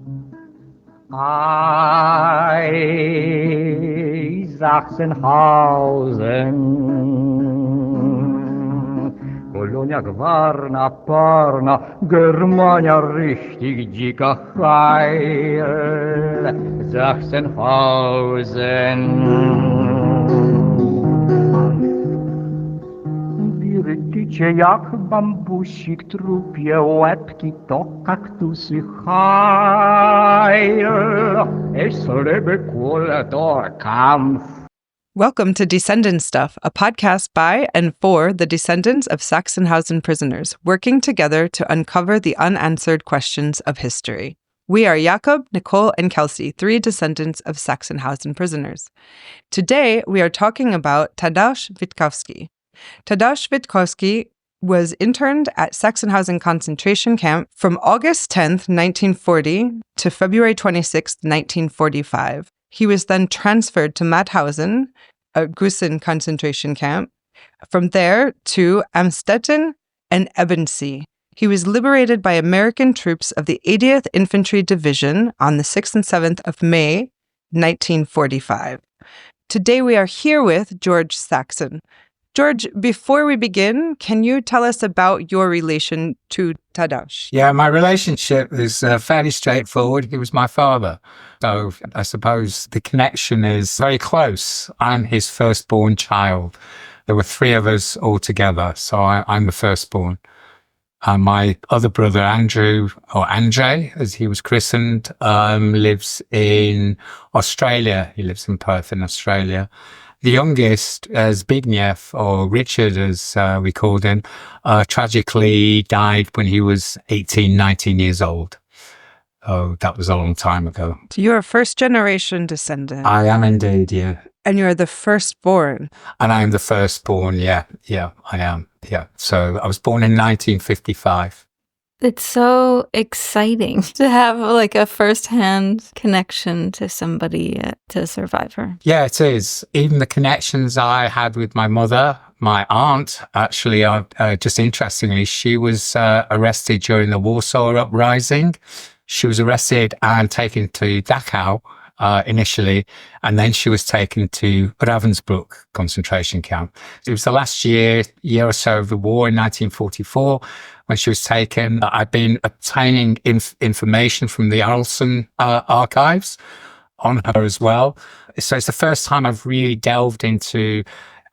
Ei, Sachsenhausen, Kolonia Gwarna, Parna, Germania richtig dicker Heil, Sachsenhausen. Wirtycie jak bambusik, trupie łebki to kaktusy heil, es lebe Kultur Kampf. Welcome to Descendant Stuff, a podcast by and for the descendants of Sachsenhausen prisoners, working together to uncover the unanswered questions of history. We are Jakob, Nicole, and Kelsey, three descendants of Sachsenhausen prisoners. Today, we are talking about Tadeusz Witkowski. Tadeusz Witkowski was interned at Sachsenhausen concentration camp from August 10th, 1940 to February 26th, 1945. He was then transferred to Mauthausen, a Gusen concentration camp. From there to Amstetten and Ebensee. He was liberated by American troops of the 80th Infantry Division on the 6th and 7th of May, 1945. Today we are here with George Saxon. George, before we begin, can you tell us about your relation to Tadeusz? Yeah, my relationship is fairly straightforward. He was my father. So I suppose the connection is very close. I'm his firstborn child. There were three of us all together, so I'm the firstborn. My other brother, Andrew, or Andre, as he was christened, lives in Australia. He lives in Perth in Australia. The youngest, Zbigniew, or Richard, as we called him, tragically died when he was 18, 19 years old. Oh, that was a long time ago. So you're a first-generation descendant. I am indeed, yeah. And you're the firstborn. And I am the firstborn, yeah, I am, yeah. So I was born in 1955. It's so exciting to have like a first-hand connection to somebody, to a survivor. Yeah, it is. Even the connections I had with my mother, my aunt, actually, just interestingly, she was arrested during the Warsaw Uprising. She was arrested and taken to Dachau initially, and then she was taken to Ravensbrück concentration camp. It was the last year or so of the war in 1944 when she was taken. I've been obtaining information from the Arlson archives on her as well. So it's the first time I've really delved into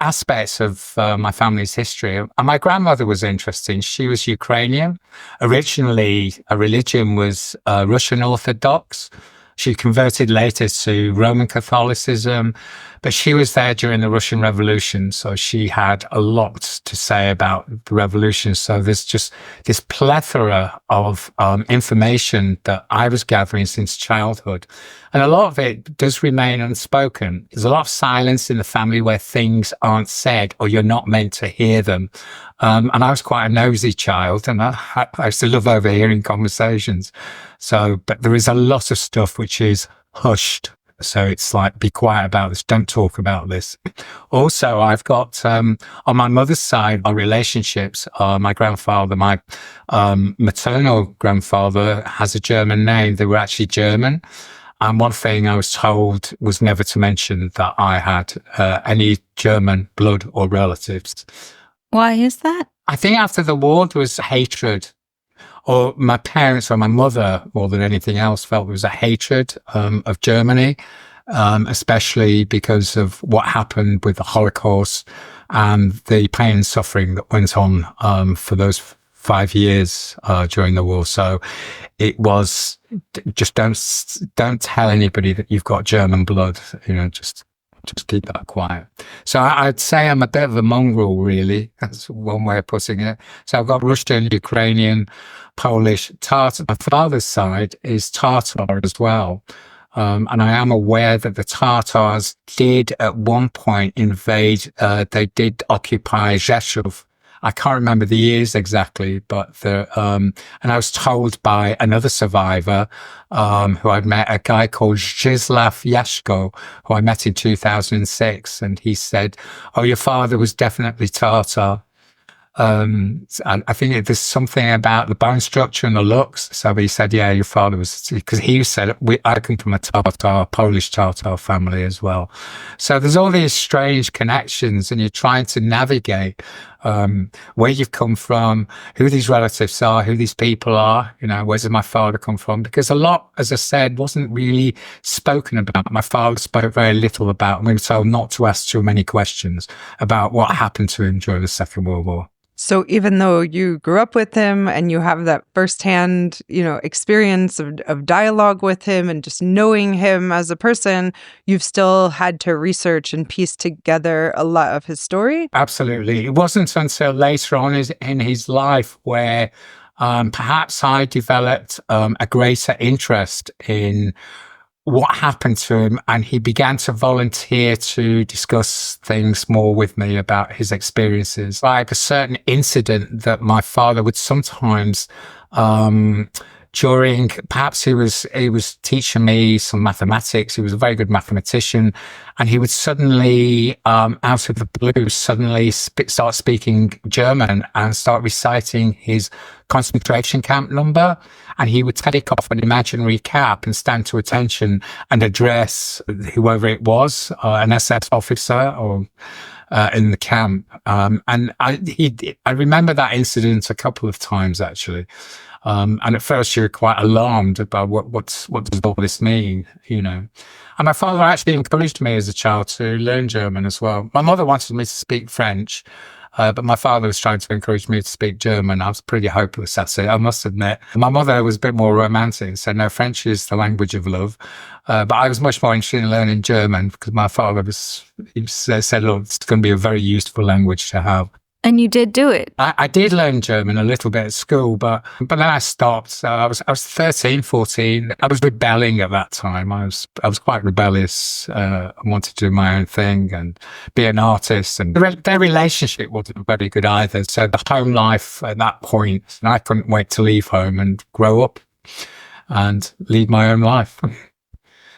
aspects of my family's history. And my grandmother was interesting. She was Ukrainian. Originally, her religion was Russian Orthodox. She converted later to Roman Catholicism, but she was there during the Russian Revolution, so she had a lot to say about the revolution. So there's just this plethora of information that I was gathering since childhood. And a lot of it does remain unspoken. There's a lot of silence in the family where things aren't said or you're not meant to hear them. And I was quite a nosy child, and I used to love overhearing conversations. So, but there is a lot of stuff which is hushed. So it's like, be quiet about this. Don't talk about this. Also, I've got, on my mother's side, our relationships, my grandfather, my maternal grandfather has a German name. They were actually German. And one thing I was told was never to mention that I had any German blood or relatives. Why is that? I think after the war, there was hatred. Or my parents or my mother, more than anything else, felt there was a hatred of Germany, especially because of what happened with the Holocaust and the pain and suffering that went on for those 5 years during the war. So it was just don't tell anybody that you've got German blood. You know, just keep that quiet. So I'd say I'm a bit of a mongrel, really. That's one way of putting it. So I've got Russian, Ukrainian, Polish, Tatar. My father's side is Tatar as well. And I am aware that the Tatars did at one point invade, they did occupy Rzeszów. I can't remember the years exactly, but and I was told by another survivor, who I'd met, a guy called Zdzisław Jaśko, who I met in 2006. And he said, "Oh, your father was definitely Tatar." And I think there's something about the bone structure and the looks. So he said, yeah, your father was, because he said, I come from a Polish Tatar family as well. So there's all these strange connections, and you're trying to navigate where you've come from, who these relatives are, who these people are, where does my father come from? Because a lot, as I said, wasn't really spoken about. My father spoke very little about, and we were told not to ask too many questions about what happened to him during the Second World War. So even though you grew up with him and you have that firsthand, experience of dialogue with him and just knowing him as a person, you've still had to research and piece together a lot of his story? Absolutely. It wasn't until later on in his life where perhaps I developed a greater interest in what happened to him, and he began to volunteer to discuss things more with me about his experiences. Like a certain incident that my father would sometimes during, perhaps he was teaching me some mathematics. He was a very good mathematician, and he would suddenly, out of the blue, suddenly start speaking German and start reciting his concentration camp number. And he would take off an imaginary cap and stand to attention and address whoever it was, an SS officer or in the camp. And I remember that incident a couple of times, actually. And at first you were quite alarmed about what does all this mean, And my father actually encouraged me as a child to learn German as well. My mother wanted me to speak French, but my father was trying to encourage me to speak German. I was pretty hopeless at it, I must admit. My mother was a bit more romantic, said, no, French is the language of love. But I was much more interested in learning German because my father said, look, it's going to be a very useful language to have. And you did do it. I did learn German a little bit at school, but then I stopped. So I was 13, 14. I was rebelling at that time. I was quite rebellious. I wanted to do my own thing and be an artist. And their relationship wasn't very good either. So the home life at that point, I couldn't wait to leave home and grow up and lead my own life.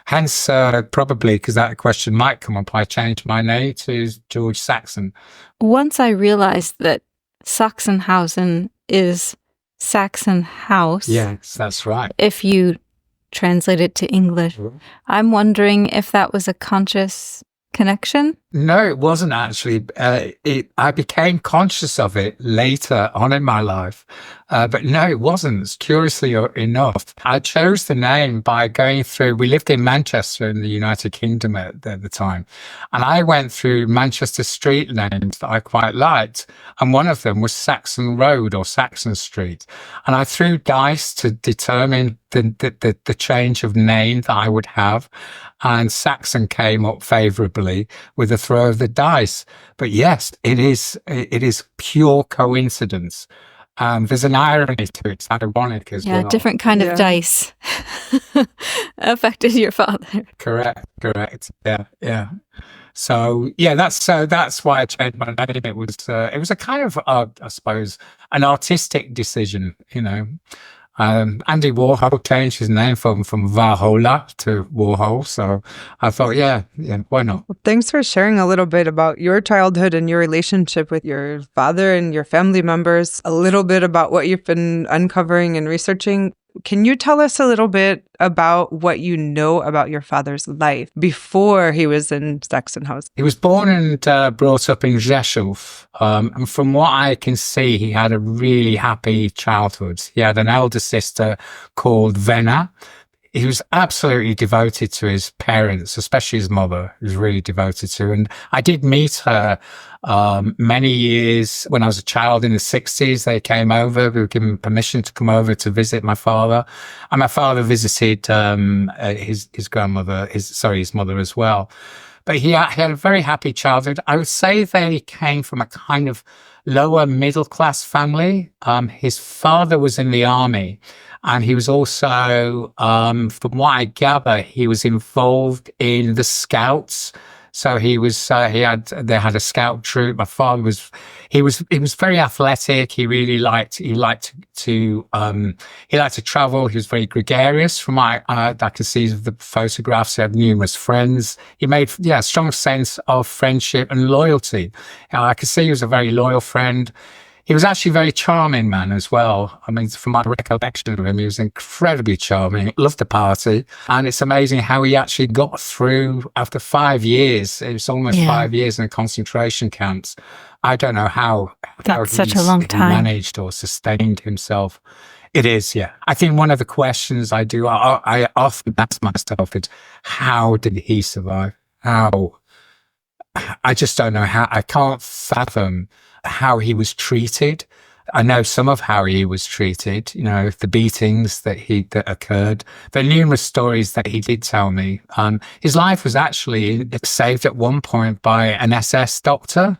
Hence, probably because that question might come up, I changed my name to George Saxon. Once I realized that Sachsenhausen is Saxon house. Yes, that's right. If you translate it to English, I'm wondering if that was a conscious connection? No, it wasn't actually. I became conscious of it later on in my life. But no, it wasn't. Curiously enough, I chose the name by going through, we lived in Manchester in the United Kingdom at the time. And I went through Manchester street names that I quite liked. And one of them was Saxon Road or Saxon Street. And I threw dice to determine the change of name that I would have. And Saxon came up favorably with a throw of the dice. But yes, it is pure coincidence. There's an irony to it. It's ironic as well. Yeah, different kind of dice affected your father. Correct. Yeah. So yeah, that's why I changed my name. It was a kind of I suppose an artistic decision, Andy Warhol changed his name from Warhola to Warhol. So I thought, yeah, why not? Well, thanks for sharing a little bit about your childhood and your relationship with your father and your family members, a little bit about what you've been uncovering and researching. Can you tell us a little bit about what you know about your father's life before he was in Sachsenhausen? He was born and brought up in Rzeszów. And from what I can see, he had a really happy childhood. He had an elder sister called Vena. He was absolutely devoted to his parents, especially his mother, he was really devoted to. And I did meet her many years when I was a child in the 60s. They came over. We were given permission to come over to visit my father. And my father visited his grandmother, his mother as well. But he had a very happy childhood. I would say they came from a kind of lower middle class family. His father was in the army. And he was also, from what I gather, he was involved in the Scouts. So they had a scout troop. My father was very athletic. He really liked to travel. He was very gregarious. From what I can see of the photographs, he had numerous friends. He made, a strong sense of friendship and loyalty. I could see he was a very loyal friend. He was actually a very charming man as well. I mean, from my recollection of him, he was incredibly charming, loved the party. And it's amazing how he actually got through after 5 years. It was almost 5 years in concentration camps. I don't know how That's such a long he time. managed or sustained himself. It is, yeah. I think one of the questions I often ask myself is, how did he survive? How? I just don't know how. I can't fathom how he was treated. I know some of how he was treated, the beatings that occurred. There are numerous stories that he did tell me. His life was actually saved at one point by an SS doctor,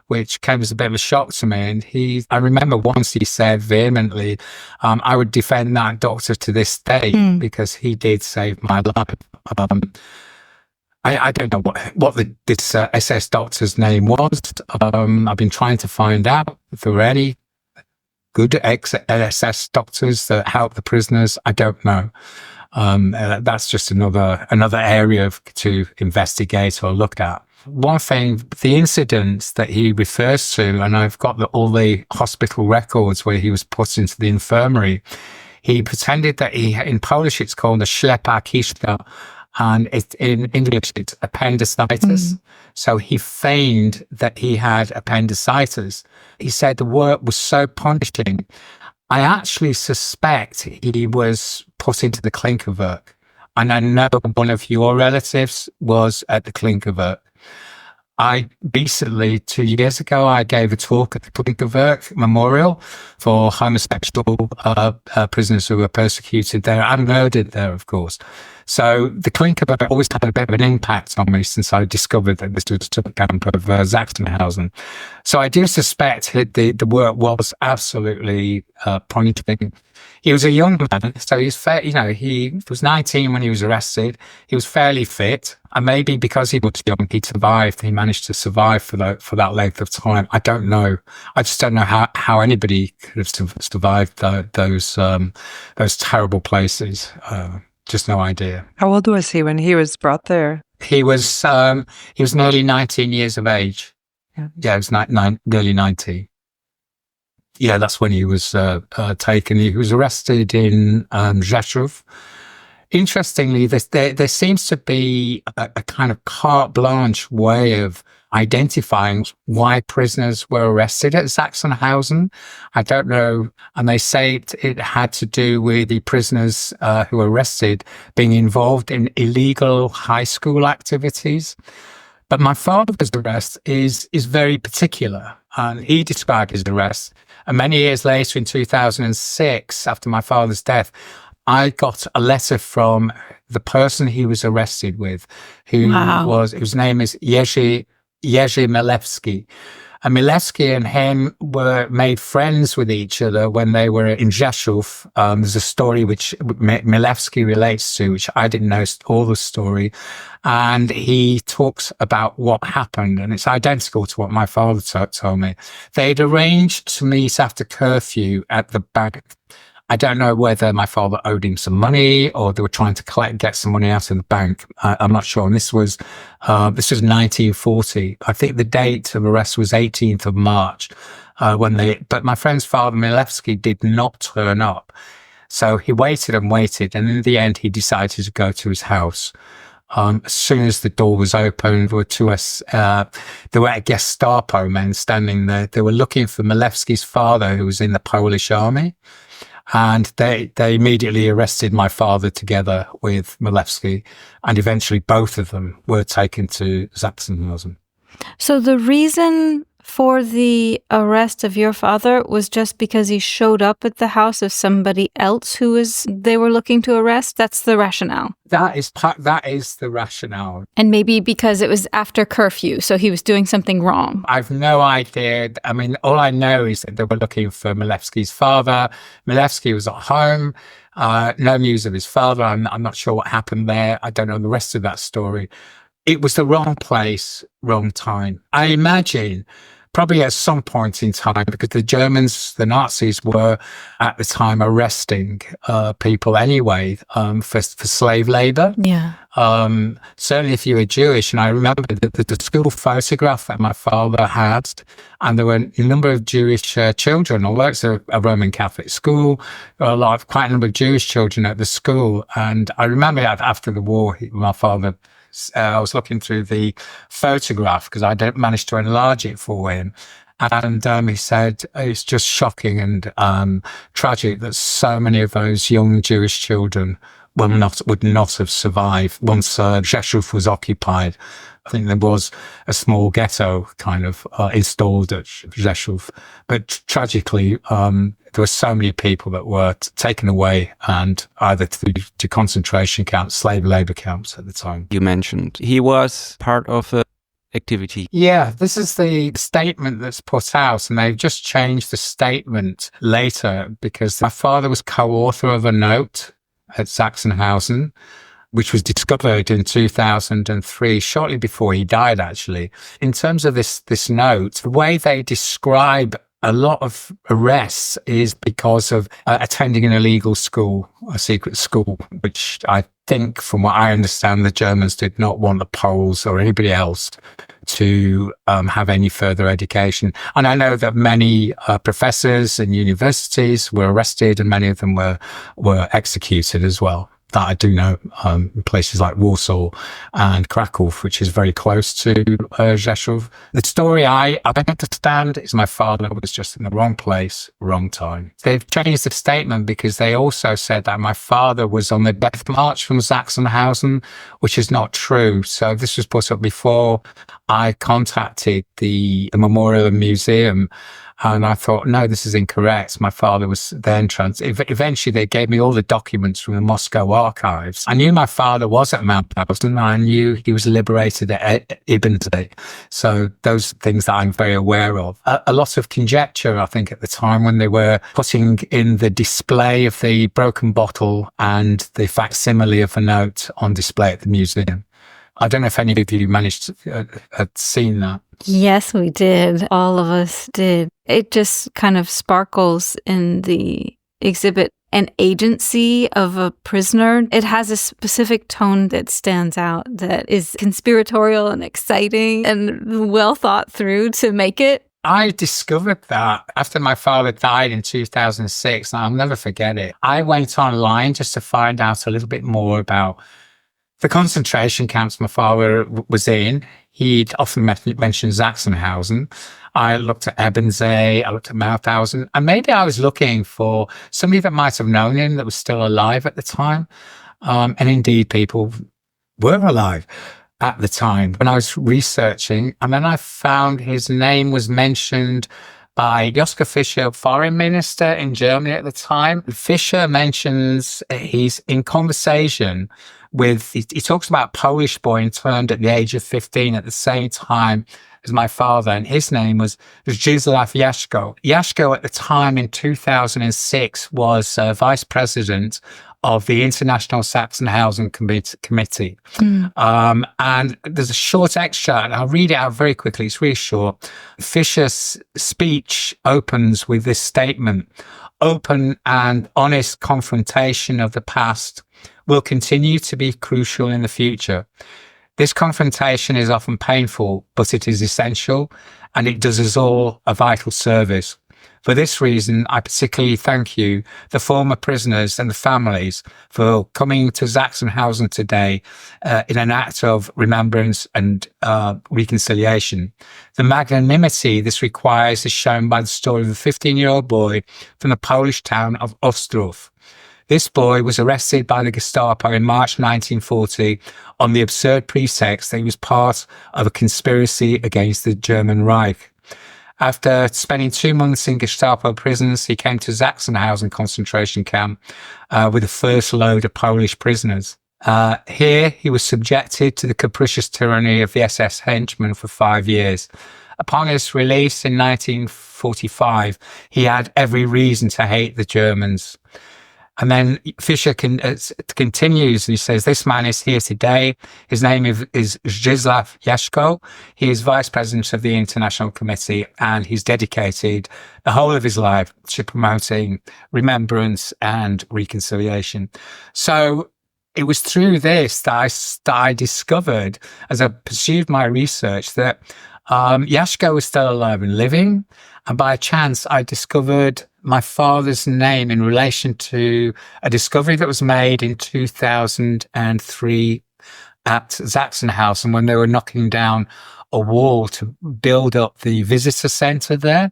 which came as a bit of a shock to me. And I remember once he said vehemently, I would defend that doctor to this day because he did save my life. I don't know what this SS doctor's name was. I've been trying to find out if there were any good SS doctors that help the prisoners. I don't know. That's just another area to investigate or look at. One thing, the incidents that he refers to, and I've got all the hospital records where he was put into the infirmary. He pretended that in Polish it's called a ślepa kiszka, and in English it's appendicitis. So he feigned that he had appendicitis. He said the work was so punishing. I actually suspect he was put into the Klinkerwerk. And I know one of your relatives was at the Klinkerwerk. I recently, 2 years ago, I gave a talk at the Klinkerwerk Memorial for homosexual prisoners who were persecuted there and murdered there, of course. So the Klinkerwerk always had a bit of an impact on me since I discovered that this was a camp of Sachsenhausen. So I do suspect the work was absolutely punishing. He was a young man, so he was he was 19 when he was arrested. He was fairly fit, and maybe because he was young, he survived. He managed to survive for that length of time. I don't know. I just don't know how anybody could have survived those terrible places. Just no idea. How old was he when he was brought there? He was nearly 19 years of age. Yeah, he was nearly 19. Yeah, that's when he was taken. He was arrested in Rzeszów. Interestingly, there seems to be a kind of carte blanche way of identifying why prisoners were arrested at Sachsenhausen. I don't know. And they say it had to do with the prisoners who were arrested being involved in illegal high school activities. But my father's arrest is very particular. And he described his arrest. And many years later, in 2006, after my father's death, I got a letter from the person he was arrested with, whose name is Jerzy Milewski. And Milewski and him were made friends with each other when they were in Rzeszów. There's a story which Milewski relates to, which I didn't know all the story. And he talks about what happened, and it's identical to what my father told me. They'd arranged to meet after curfew at the bank. I don't know whether my father owed him some money or they were trying to get some money out of the bank. I'm not sure. And this was 1940. I think the date of arrest was 18th of March. But my friend's father, Milewski, did not turn up. So he waited and waited. And in the end, he decided to go to his house. As soon as the door was opened, there were Gestapo men standing there. They were looking for Milewski's father, who was in the Polish army. And they immediately arrested my father together with Milewski, and eventually both of them were taken to Sachsenhausen. So the reason for the arrest of your father was just because he showed up at the house of somebody else they were looking to arrest? That's the rationale. That is the rationale. And maybe because it was after curfew, so he was doing something wrong. I've no idea. I mean, all I know is that they were looking for Milewski's father. Milewski was at home. No news of his father. I'm not sure what happened there. I don't know the rest of that story. It was the wrong place, wrong time. I imagine probably at some point in time, because the Nazis were at the time arresting people anyway for slave labor. Yeah. certainly if you were Jewish. And I remember the school photograph that my father had, and there were a number of Jewish children, although it's a Roman Catholic school, there were quite a number of Jewish children at the school. And I remember after the war, my father, I was looking through the photograph because I didn't manage to enlarge it for him. And he said, it's just shocking and tragic that so many of those young Jewish children would not have survived once Rzeszów was occupied. I think there was a small ghetto kind of installed at Rzeszów. But tragically, there were so many people that were taken away and either to concentration camps, slave labor camps at the time. You mentioned he was part of a activity. Yeah, this is the statement that's put out, and they've just changed the statement later because my father was co-author of a note at Sachsenhausen, which was discovered in 2003, shortly before he died, actually. In terms of this note, the way they describe a lot of arrests is because of attending an illegal school, a secret school, which I think, from what I understand, the Germans did not want the Poles or anybody else to have any further education. And I know that many professors in universities were arrested, and many of them were executed as well. That I do know, in places like Warsaw and Krakow, which is very close to Rzeszów. The story I understand is my father was just in the wrong place, wrong time. They've changed the statement because they also said that my father was on the death march from Sachsenhausen, which is not true. So this was put up before I contacted the Memorial Museum. And I thought, no, this is incorrect. My father was then eventually they gave me all the documents from the Moscow archives. I knew my father was at Mauthausen. I knew he was liberated at Ebensee. So those are things that I'm very aware of. A lot of conjecture, I think, at the time when they were putting in the display of the broken bottle and the facsimile of the note on display at the museum. I don't know if any of you managed to had seen that. Yes, we did. All of us did. It just kind of sparkles in the exhibit. An agency of a prisoner. It has a specific tone that stands out, that is conspiratorial and exciting and well thought through to make it. I discovered that after my father died in 2006, and I'll never forget it. I went online just to find out a little bit more about the concentration camps my father was in. He'd often mentioned Sachsenhausen. I looked at Ebensee, I looked at Mauthausen, and maybe I was looking for somebody that might have known him that was still alive at the time. And indeed, people were alive at the time when I was researching. And then I found his name was mentioned by Joschka Fischer, foreign minister in Germany at the time. Fischer mentions he's in conversation with, he talks about a Polish boy interned at the age of 15 at the same time as my father, and his name was Zdzisław Jaśko. Jaśko at the time in 2006 was vice president of the International Sachsenhausen Committee. And there's a short extract, and I'll read it out very quickly. It's really short. Fischer's speech opens with this statement: open and honest confrontation of the past will continue to be crucial in the future. This confrontation is often painful, but it is essential, and it does us all a vital service. For this reason, I particularly thank you, the former prisoners and the families, for coming to Sachsenhausen today in an act of remembrance and reconciliation. The magnanimity this requires is shown by the story of a 15-year-old boy from the Polish town of Ostrów. This boy was arrested by the Gestapo in March 1940 on the absurd pretext that he was part of a conspiracy against the German Reich. After spending 2 months in Gestapo prisons, he came to Sachsenhausen concentration camp with the first load of Polish prisoners. Here, he was subjected to the capricious tyranny of the SS henchmen for 5 years. Upon his release in 1945, he had every reason to hate the Germans. And then Fischer continues and he says, this man is here today. His name is Zdzisław Jaśko. He is vice president of the International Committee, and he's dedicated the whole of his life to promoting remembrance and reconciliation. So it was through this that I discovered, as I pursued my research, that Jaško was still alive and living. And by chance, I discovered my father's name in relation to a discovery that was made in 2003 at Sachsenhausen when they were knocking down a wall to build up the visitor center there.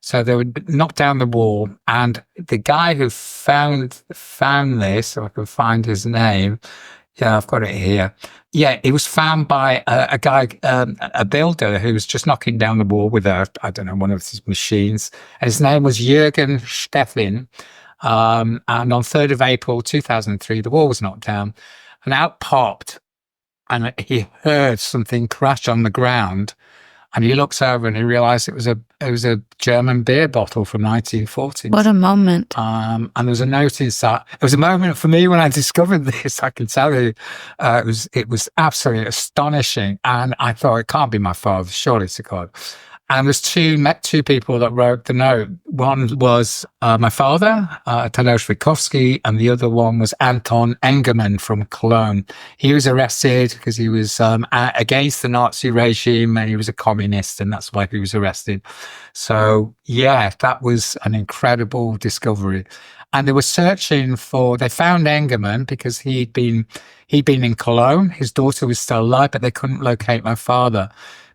So they would knock down the wall, and the guy who found this, if I can find his name, yeah, I've got it here. Yeah, it was found by a guy, a builder who was just knocking down the wall with one of his machines. And his name was Jürgen Steffin. And on 3rd of April 2003, the wall was knocked down, and out popped, and he heard something crash on the ground. And he looks over and he realized it was a German beer bottle from 1940. What a moment. And there was a note inside. It was a moment for me when I discovered this, I can tell you. It was absolutely astonishing. And I thought, it can't be my father, surely to God. And there's two people that wrote the note. One was my father, Tadeusz Witkowski, and the other one was Anton Engerman from Cologne. He was arrested because he was against the Nazi regime, and he was a communist, and that's why he was arrested. So, yeah, that was an incredible discovery. And they were searching they found Engerman because he'd been in Cologne. His daughter was still alive, but they couldn't locate my father.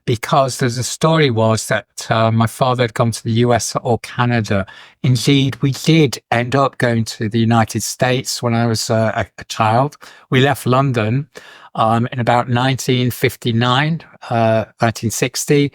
Because there's a story was that my father had gone to the US or Canada. Indeed, we did end up going to the United States when I was a child. We left London in about 1959, 1960.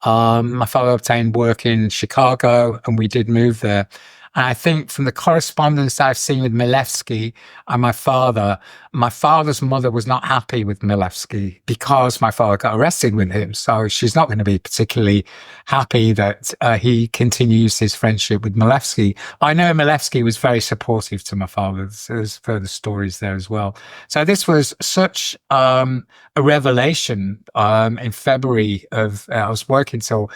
My father obtained work in Chicago, and we did move there. And I think from the correspondence I've seen with Milewski and my father's mother was not happy with Milewski because my father got arrested with him. So she's not going to be particularly happy that he continues his friendship with Milewski. I know Milewski was very supportive to my father. There's further stories there as well. So this was such a revelation in February I was working till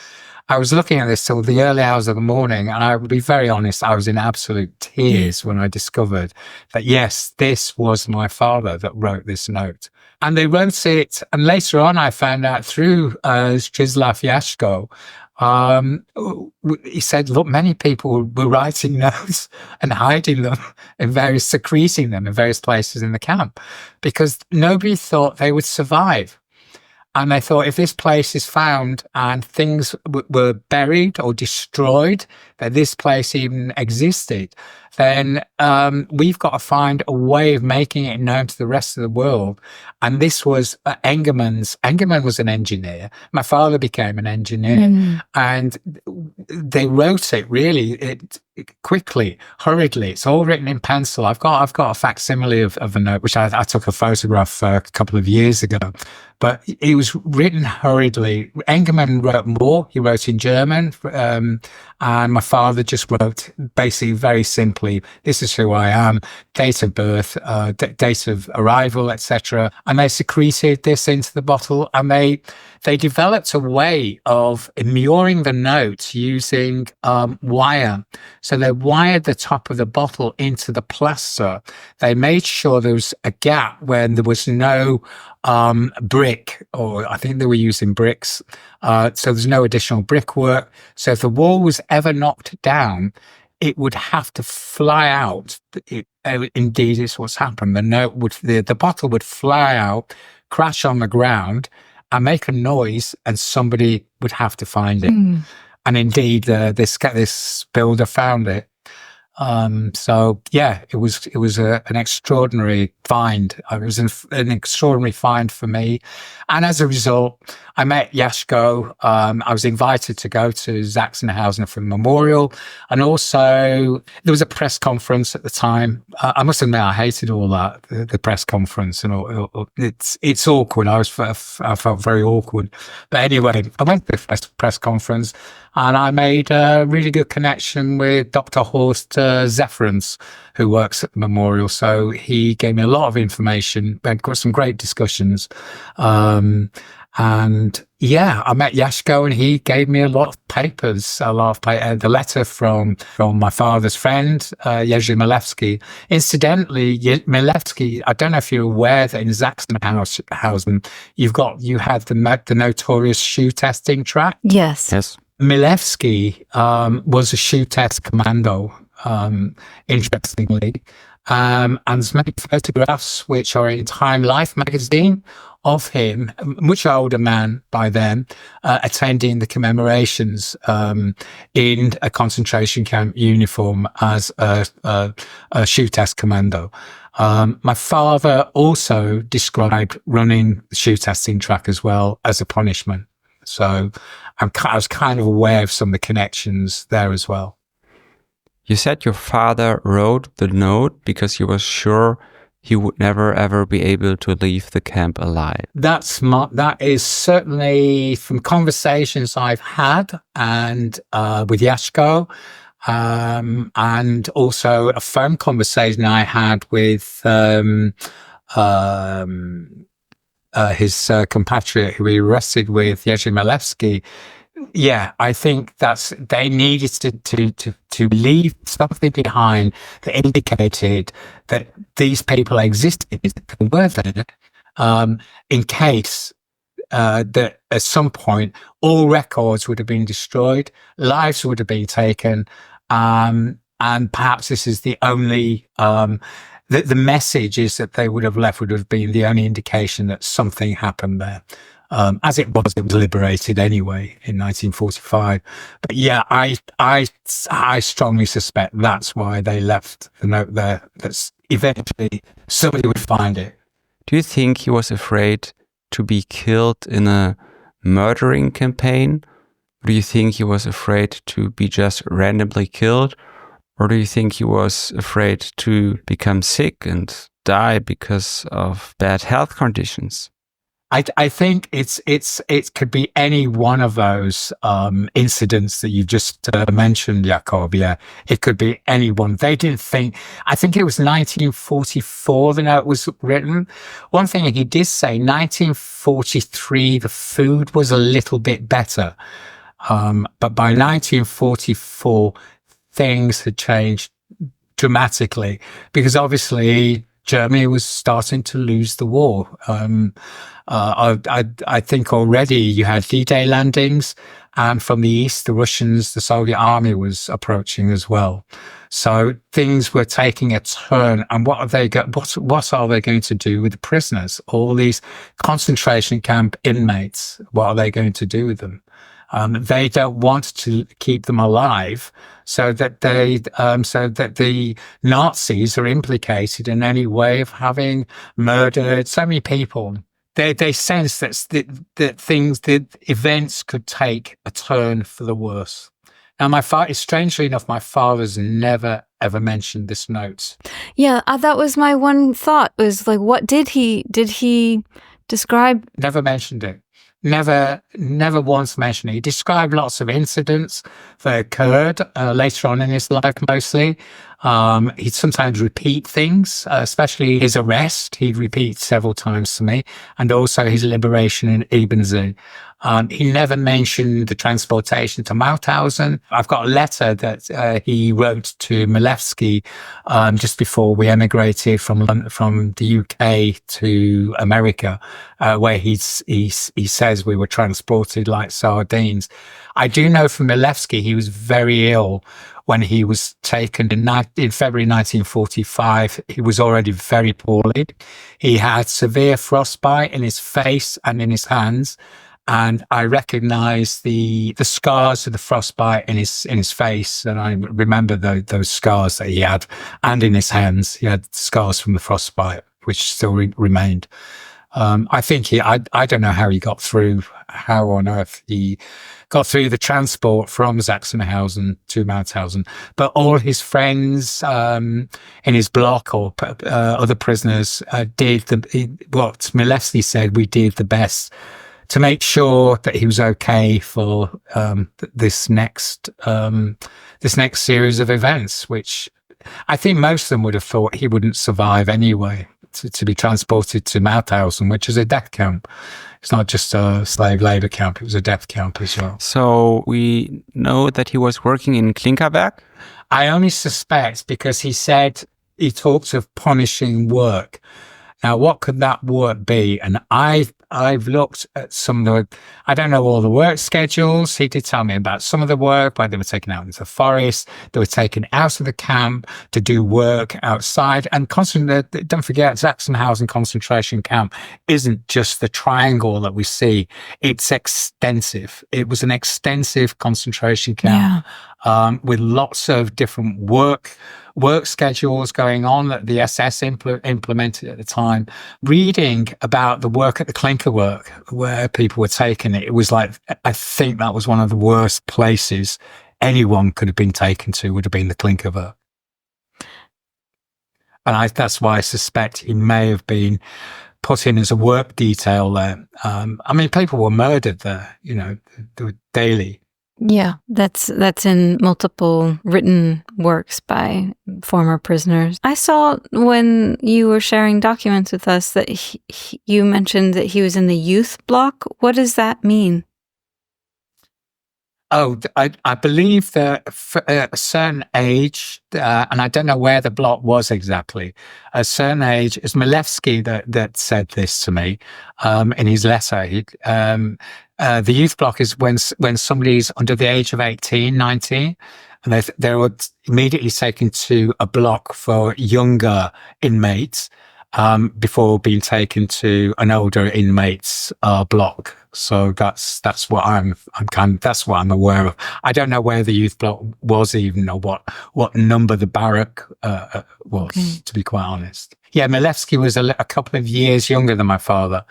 I was looking at this till the early hours of the morning, and I would be very honest, I was in absolute tears when I discovered that, yes, this was my father that wrote this note. And they wrote it, and later on I found out through Zdzislaw Jaško, he said, look, many people were writing notes and hiding them secreting them in various places in the camp because nobody thought they would survive. And they thought if this place is found and things were buried or destroyed, that this place even existed, then we've got to find a way of making it known to the rest of the world. And this was Engerman was an engineer. My father became an engineer. And they wrote it really quickly, hurriedly. It's all written in pencil. I've got a facsimile of a note, which I took a photograph a couple of years ago. But it was written hurriedly. Engerman wrote more. He wrote in German. And my father just wrote basically very simply, this is who I am, date of birth, date of arrival, etc. And they secreted this into the bottle, and they developed a way of immuring the note using wire. So they wired the top of the bottle into the plaster. They made sure there was a gap when there was no brick, or I think they were using bricks. So there's no additional brickwork. So if the wall was ever knocked down, it would have to fly out. Indeed, it's what's happened. The bottle would fly out, crash on the ground, and make a noise, and somebody would have to find it. And indeed, this builder found it. So yeah, it was an extraordinary find. It was an extraordinary find for me. And as a result, I met Jaško. I was invited to go to Sachsenhausen for a memorial. And also there was a press conference at the time. I must admit, I hated all that, the press conference and all. It's awkward. I felt very awkward. But anyway, I went to the press conference, and I made a really good connection with Dr. Horst Zeferens, who works at the memorial. So he gave me a lot of information and got some great discussions. And yeah, I met Yashko and he gave me a lot of papers, the letter from my father's friend, Jerzy Milewski. Incidentally, Milewski, I don't know if you're aware that in Sachsenhausen, you had the notorious shoe testing track. Yes. Yes. Milewski was a shoe test commando, interestingly. And there's many photographs which are in Time Life magazine of him, much older man by then, attending the commemorations in a concentration camp uniform as a shoe test commando. My father also described running the shoe testing track as well as a punishment. So I was kind of aware of some of the connections there as well. You said your father wrote the note because he was sure he would never ever be able to leave the camp alive. That is certainly from conversations I've had and with Yashko, and also a phone conversation I had with his compatriot who he arrested with, Jerzy Milewski. Yeah, I think they needed to leave something behind that indicated that these people existed, they were there, in case that at some point all records would have been destroyed, lives would have been taken, and perhaps this is the only the message is that they would have been the only indication that something happened there. As it was liberated anyway in 1945. But yeah, I strongly suspect that's why they left the note there. That eventually somebody would find it. Do you think he was afraid to be killed in a murdering campaign? Or do you think he was afraid to be just randomly killed? Or do you think he was afraid to become sick and die because of bad health conditions? I think it could be any one of those incidents that you just mentioned, Jakob. Yeah, it could be any one. They didn't think. I think it was 1944 the note was written. One thing he did say, 1943, the food was a little bit better, but by 1944, things had changed dramatically because obviously Germany was starting to lose the war. I think already you had D-Day landings, and from the east, the Soviet army was approaching as well. So things were taking a turn. And what are they going to do with the prisoners? All these concentration camp inmates, what are they going to do with them? They don't want to keep them alive, so that the Nazis are implicated in any way of having murdered so many people. They sense that events could take a turn for the worse. Now, strangely enough, my father's never ever mentioned this note. Yeah, that was my one thought. Was like, what did he describe? Never mentioned it. Never once mentioned it. He described lots of incidents that occurred later on in his life, mostly. He'd sometimes repeat things, especially his arrest. He'd repeat several times to me, and also his liberation in Ebensee. He never mentioned the transportation to Mauthausen. I've got a letter that he wrote to Milewski just before we emigrated from the UK to America, where he says we were transported like sardines. I do know from Milewski he was very ill when he was taken in February 1945. He was already very poorly. He had severe frostbite in his face and in his hands. And I recognized the scars of the frostbite in his face, and I remember those scars that he had, and in his hands. He had scars from the frostbite, which still remained. I think I don't know how he got through. How on earth he got through the transport from Sachsenhausen to Mauthausen? But all his friends in his block or other prisoners did what Milewski said. We did the best to make sure that he was okay for this next series of events, which I think most of them would have thought he wouldn't survive anyway. to be transported to Mauthausen, which is a death camp. It's not just a slave labor camp, it was a death camp as well. So we know that he was working in Klinkerberg? I only suspect because he talks of punishing work. Now, what could that work be? And I've looked at some of the, I don't know all the work schedules. He did tell me about some of the work, where they were taken out into the forest, they were taken out of the camp to do work outside. And don't forget, Sachsenhausen concentration camp isn't just the triangle that we see. It's extensive. It was an extensive concentration camp with lots of different work schedules going on that the SS implemented at the time. Reading about the work at the Klinker work, where people were taken, it was like, I think that was one of the worst places anyone could have been taken to, would have been the Klinker work. And that's why I suspect he may have been put in as a work detail there. I mean, people were murdered there, daily. Yeah, that's in multiple written works by former prisoners. I saw when you were sharing documents with us that you mentioned that he was in the youth block. What does that mean? Oh, I believe that for a certain age, and I don't know where the block was exactly, a certain age, it's Milewski that said this to me in his letter. The youth block is when somebody's under the age of 18, 19, and they're immediately taken to a block for younger inmates before being taken to an older inmates block. So that's what that's what I'm aware of. I don't know where the youth block was even, or what number the barrack was, to be quite honest. Yeah, Milewski was a couple of years younger than my father.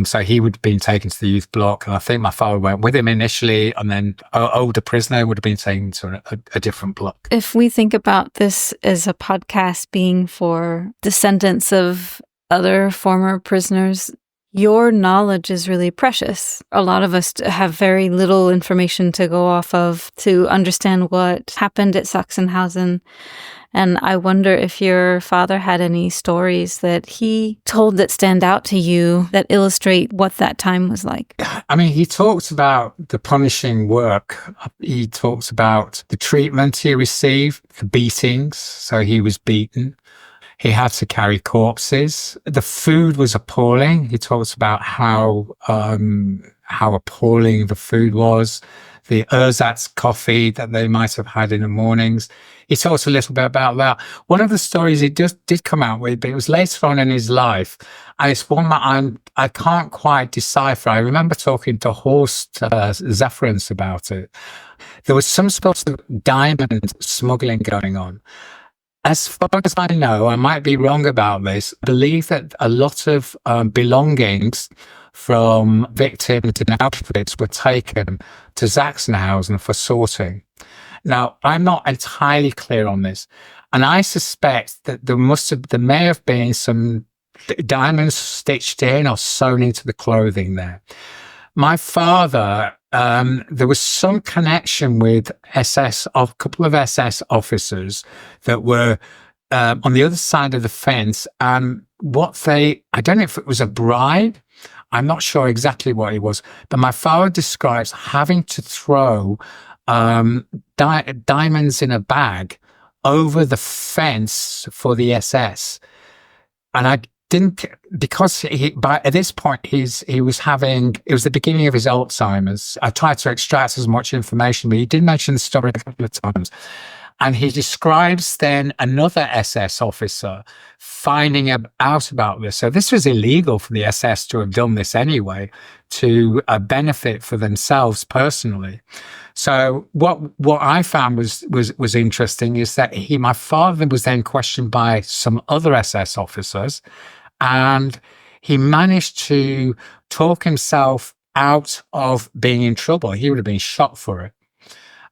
So he would have been taken to the youth block, and I think my father went with him initially, and then an older prisoner would have been taken to a different block. If we think about this as a podcast being for descendants of other former prisoners, your knowledge is really precious. A lot of us have very little information to go off of to understand what happened at Sachsenhausen. And I wonder if your father had any stories that he told that stand out to you that illustrate what that time was like. I mean, he talks about the punishing work. He talks about the treatment he received, the beatings. So he was beaten. He had to carry corpses. The food was appalling. He talks about how appalling the food was. The ersatz coffee that they might have had in the mornings. He talks a little bit about that. One of the stories he just did come out with, but it was later on in his life, and it's one that I can't quite decipher. I remember talking to Horst Zefferens about it. There was some sort of diamond smuggling going on. As far as I know, I might be wrong about this, I believe that a lot of belongings from victims in Auschwitz were taken to Sachsenhausen for sorting. Now, I'm not entirely clear on this, and I suspect that there may have been some diamonds stitched in or sewn into the clothing there. My father, there was some connection with a couple of SS officers that were on the other side of the fence. And I don't know if it was a bribe. I'm not sure exactly what it was, but my father describes having to throw diamonds in a bag over the fence for the SS. And I didn't, because at this point it was the beginning of his Alzheimer's. I tried to extract as much information, but he did mention the story a couple of times. And he describes then another SS officer finding out about this. So this was illegal for the SS to have done this anyway, to benefit for themselves personally. So what I found was interesting is that my father was then questioned by some other SS officers, and he managed to talk himself out of being in trouble. He would have been shot for it.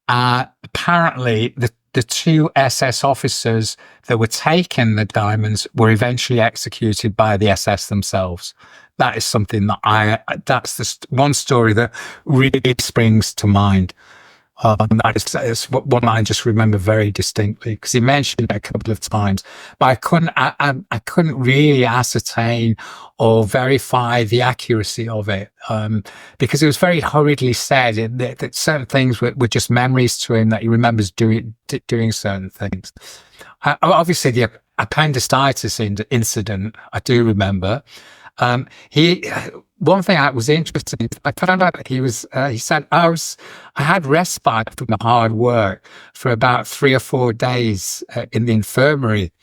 Apparently, the two SS officers that were taking the diamonds were eventually executed by the SS themselves. That is something that that's the one story that really springs to mind. That is one I just remember very distinctly because he mentioned it a couple of times, but I couldn't really ascertain or verify the accuracy of it because it was very hurriedly said that certain things were just memories to him, that he remembers doing certain things. Obviously, the appendicitis incident I do remember. One thing that was interesting, I found out that he said, I had respite from the hard work for about 3 or 4 days in the infirmary.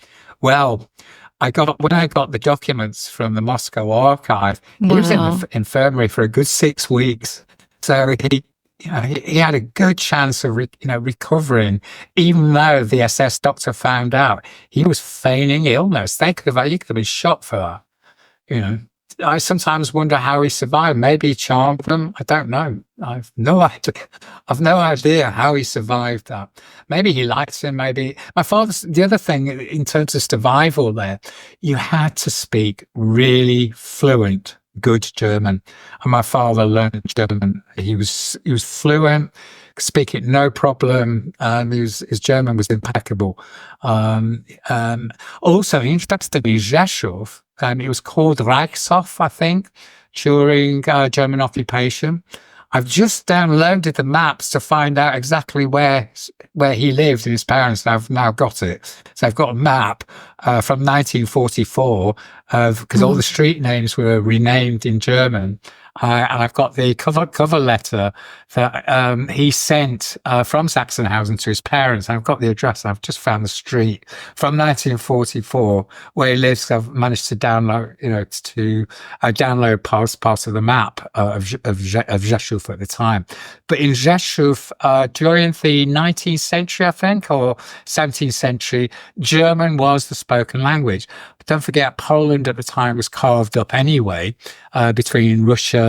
Well, when I got the documents from the Moscow archive, he was in the infirmary for a good 6 weeks. So he had a good chance of recovering, even though the SS doctor found out he was feigning illness. He could have been shot for that. I sometimes wonder how he survived. Maybe he charmed them. I don't know. I've no idea how he survived that. Maybe he liked him. Maybe the other thing in terms of survival there, you had to speak really fluent, good German. And my father learned German. He was fluent, speak it no problem. His German was impeccable. Also, interestingly, Rzeszów, it was called Reichshof, I think, during German occupation. I've just downloaded the maps to find out exactly where he lived and his parents. I've now got it. So I've got a map from 1944 because all the street names were renamed in German. And I've got the cover letter that he sent from Sachsenhausen to his parents. I've got the address. I've just found the street from 1944 where he lives. I've managed to download, download parts of the map of Rzeszów at the time. But in Rzeszów, during the 19th century, I think, or 17th century, German was the spoken language. But don't forget, Poland at the time was carved up anyway between Russia,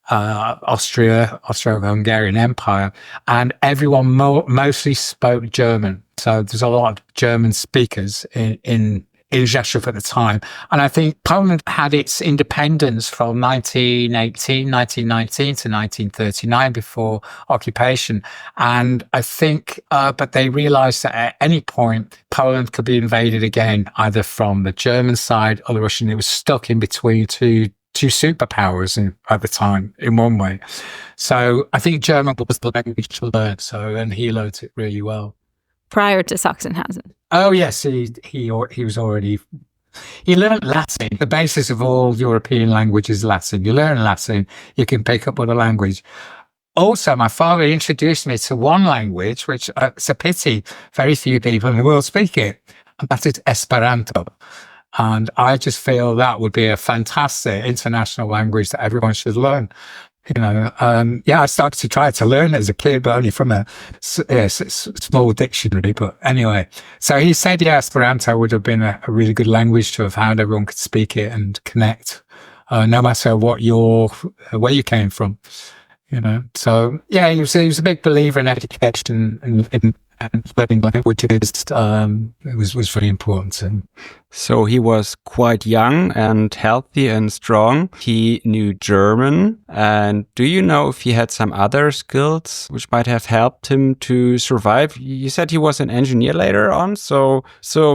Austro-Hungarian Empire, and everyone mostly spoke German. So there's a lot of German speakers in Rzeszów at the time. And I think Poland had its independence from 1919 to 1939 before occupation. And I think, but they realized that at any point, Poland could be invaded again, either from the German side or the Russian. It was stuck in between two superpowers at the time, in one way. So I think German was the language to learn. And he learned it really well. Prior to Sachsenhausen. Oh yes, he learned Latin. The basis of all European languages is Latin. You learn Latin, you can pick up other language. Also, my father introduced me to one language, which it's a pity very few people in the world speak it, and that is Esperanto. And I just feel that would be a fantastic international language that everyone should learn. I started to try to learn it as a kid, but only from a small dictionary. But anyway, so he said, Esperanto would have been a really good language to have had. Everyone could speak it and connect, no matter where you came from. So yeah, he was a big believer in education and learning languages. It was very important to him. So he was quite young and healthy and strong. He knew German. And do you know if he had some other skills which might have helped him to survive? You said he was an engineer later on, so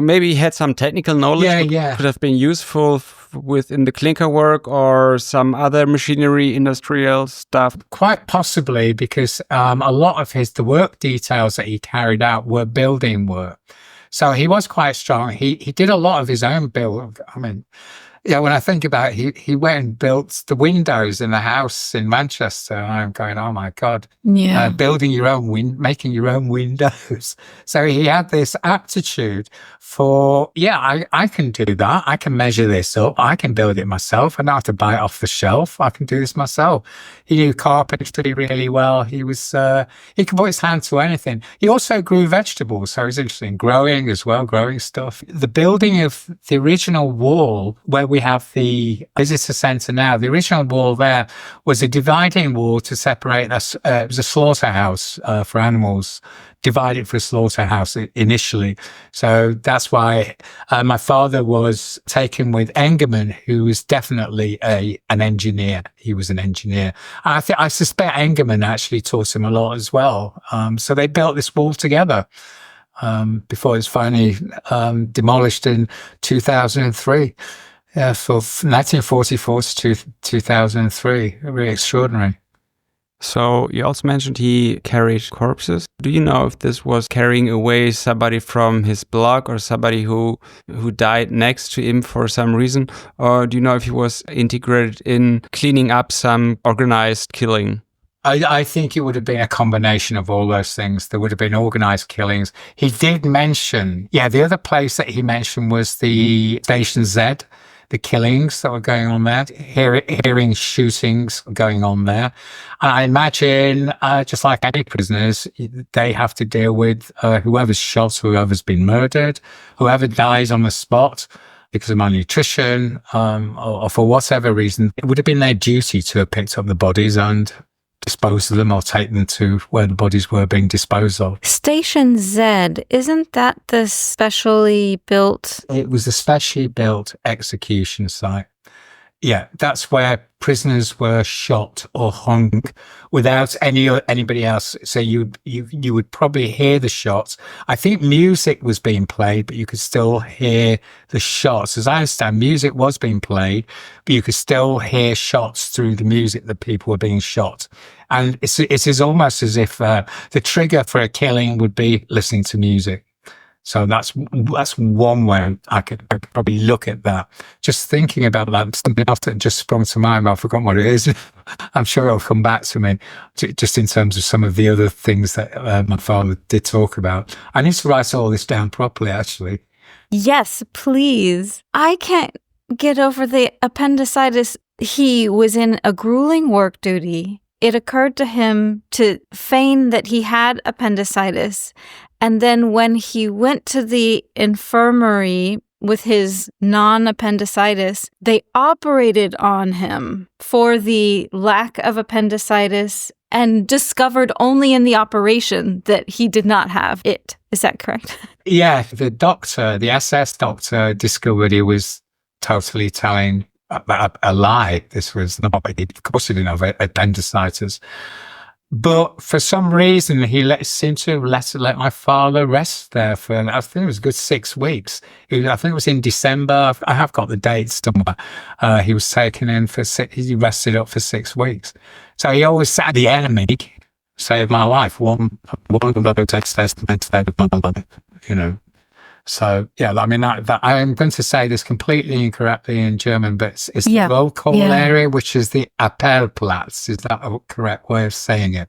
maybe he had some technical knowledge that could have been useful within the clinker work or some other machinery, industrial stuff? Quite possibly, because a lot of the work details that he carried out were building work. So he was quite strong. He did a lot of his own build. I mean, when I think about it, he went and built the windows in the house in Manchester. And I'm going, oh my God, building your own making your own windows. So he had this aptitude for, I can do that. I can measure this up. I can build it myself. I don't have to buy it off the shelf. I can do this myself. He knew carpentry really well. He could put his hand to anything. He also grew vegetables. So he was interested in growing as well, growing stuff. The building of the original wall where we have the visitor centre now, the original wall there was a dividing wall to separate us. It was a slaughterhouse for animals, divided for a slaughterhouse initially. So that's why my father was taken with Engerman, who was definitely an engineer. He was an engineer. I suspect Engerman actually taught him a lot as well. So they built this wall together before it was finally demolished in 2003. Yeah, for 1944 to 2003. Really extraordinary. So you also mentioned he carried corpses. Do you know if this was carrying away somebody from his block or somebody who died next to him for some reason? Or do you know if he was integrated in cleaning up some organized killing? I think it would have been a combination of all those things. There would have been organized killings. He did mention, the other place that he mentioned was the Station Z, the killings that were going on there, hearing shootings going on there. And I imagine, just like any prisoners, they have to deal with whoever's shot, whoever's been murdered, whoever dies on the spot because of malnutrition, or for whatever reason. It would have been their duty to have picked up the bodies and dispose of them or take them to where the bodies were being disposed of. Station Z, isn't that the specially built? It was a specially built execution site. Yeah, that's where prisoners were shot or hung without anybody else. So you would probably hear the shots. I think music was being played, but you could still hear the shots. As I understand, music was being played, but you could still hear shots through the music that people were being shot. And it is almost as if the trigger for a killing would be listening to music. So that's one way I could probably look at that. Just thinking about that, something else that just sprung to mind, but I've forgotten what it is. I'm sure it'll come back to me, just in terms of some of the other things that my father did talk about. I need to write all this down properly, actually. Yes, please. I can't get over the appendicitis. He was in a grueling work duty. It occurred to him to feign that he had appendicitis. And then when he went to the infirmary with his non-appendicitis, they operated on him for the lack of appendicitis and discovered only in the operation that he did not have it. Is that correct? Yeah, the SS doctor discovered he was totally telling a lie. This was not, of course he didn't have appendicitis. But for some reason, he seemed to let my father rest there for, I think it was a good 6 weeks. I think it was in December. I have got the dates somewhere. He was taken in he rested up for 6 weeks. So he always said the enemy saved my life. One of the testament saved my life, you know. So, yeah, I mean, I'm going to say this completely incorrectly in German, but it's the roll call area, which is the Appellplatz. Is that a correct way of saying it?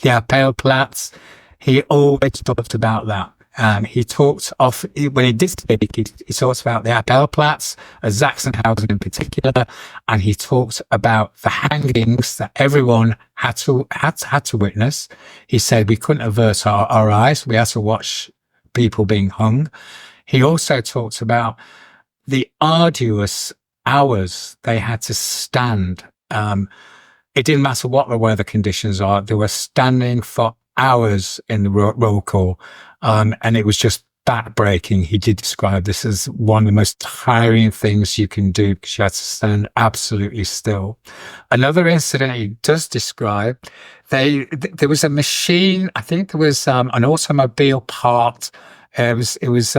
The Appellplatz, he always talked about that. He talked of, when he did speak, he talked about the Appellplatz, Sachsenhausen in particular, and he talked about the hangings that everyone had to witness. He said we couldn't avert our eyes. We had to watch people being hung. He also talked about the arduous hours they had to stand. It didn't matter what the weather conditions are. They were standing for hours in the roll call. And it was just backbreaking. He did describe this as one of the most tiring things you can do because you had to stand absolutely still. Another incident he does describe, there was a machine, I think there was an automobile part. It was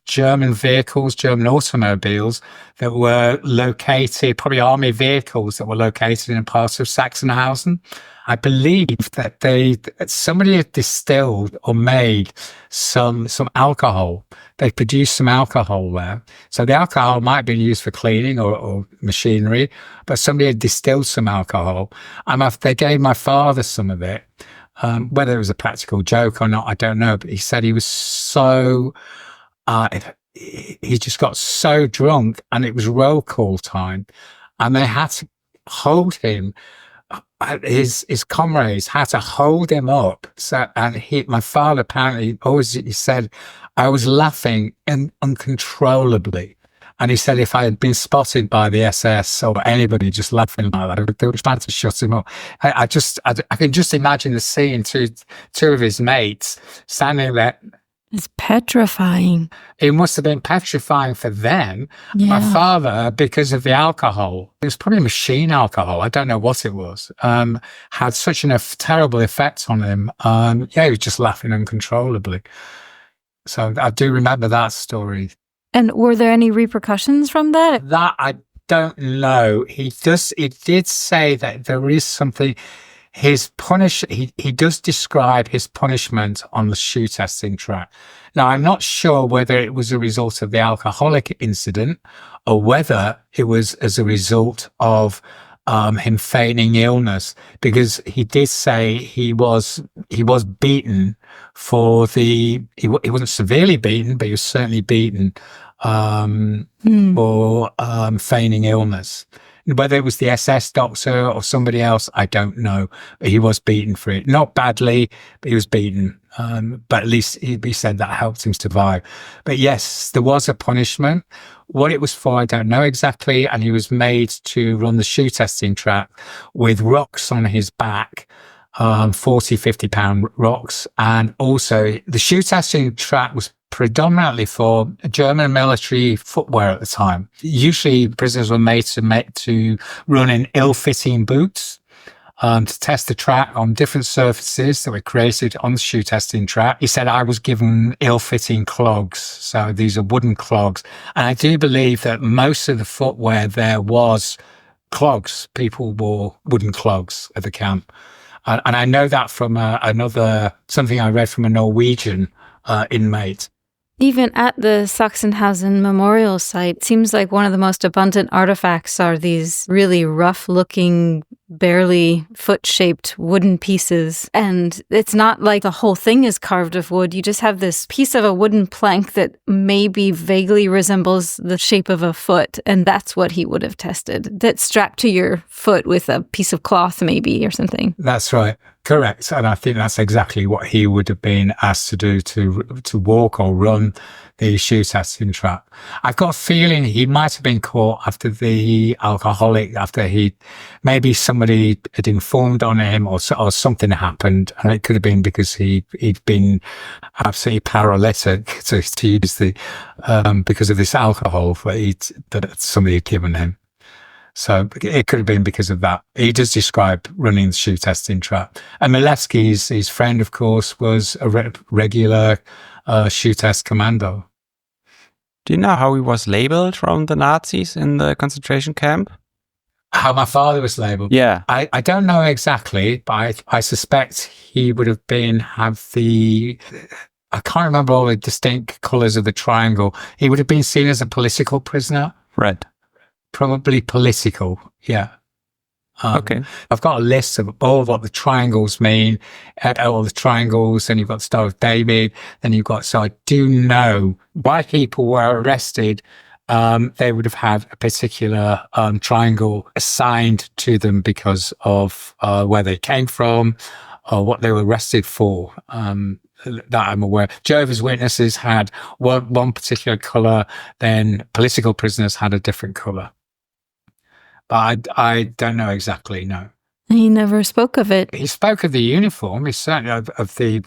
German vehicles, German automobiles that were located, probably army vehicles that were located in a part of Sachsenhausen. I believe that somebody had distilled or made some alcohol. They produced some alcohol there. So the alcohol might have been used for cleaning or machinery, but somebody had distilled some alcohol. And they gave my father some of it. Whether it was a practical joke or not, I don't know. But he said he was so, he just got so drunk and it was roll call time. And they had to hold him. His comrades had to hold him up. So, and my father apparently he said, I was laughing uncontrollably. And he said if I had been spotted by the SS or anybody just laughing like that, they would have tried to shut him up. I can just imagine the scene, two of his mates standing there. It's petrifying. It must have been petrifying for them. Yeah. My father, because of the alcohol, it was probably machine alcohol, I don't know what it was, had such a terrible effect on him. He was just laughing uncontrollably. So I do remember that story. And were there any repercussions from that? That I don't know. He did say that there is something. He does describe his punishment on the shoe testing track. Now, I'm not sure whether it was a result of the alcoholic incident or whether it was as a result of him feigning illness, because he did say he was beaten he wasn't severely beaten, but he was certainly beaten for feigning illness. Whether it was the SS doctor or somebody else, I don't know. But he was beaten for it. Not badly, but he was beaten. But at least he said that helped him survive. But yes, there was a punishment. What it was for, I don't know exactly. And he was made to run the shoe testing track with rocks on his back, 40, 50 pound rocks. And also the shoe testing track was predominantly for German military footwear at the time. Usually prisoners were made to run in ill-fitting boots to test the track on different surfaces that were created on the shoe testing track. He said, I was given ill-fitting clogs. So these are wooden clogs. And I do believe that most of the footwear there was clogs. People wore wooden clogs at the camp. And I know that from something I read from a Norwegian inmate. Even at the Sachsenhausen memorial site, it seems like one of the most abundant artifacts are these really rough-looking, barely foot-shaped wooden pieces. And it's not like the whole thing is carved of wood. You just have this piece of a wooden plank that maybe vaguely resembles the shape of a foot. And that's what he would have tested. That's strapped to your foot with a piece of cloth maybe or something. That's right. Correct. And I think that's exactly what he would have been asked to do, to walk or run the shoe testing track. I've got a feeling he might have been caught after maybe somebody had informed on him or something happened. And it could have been because he'd been absolutely paralytic, to use because of this alcohol that somebody had given him. So it could have been because of that. He does describe running the shoe testing track. And Milewski's, his friend, of course, was a regular shoe test commando. Do you know how he was labeled from the Nazis in the concentration camp? How my father was labeled? Yeah. I don't know exactly, but I suspect he would have I can't remember all the distinct colours of the triangle. He would have been seen as a political prisoner. Red. Probably political, yeah. Okay. I've got a list of all what the triangles mean, all the triangles, and you've got the Star of David, then you've got, so I do know why people were arrested. They would have had a particular triangle assigned to them because of where they came from or what they were arrested for. That I'm aware. Jehovah's Witnesses had one particular colour, then political prisoners had a different colour. But I don't know exactly, no. He never spoke of it. He spoke of the uniform. He certainly of the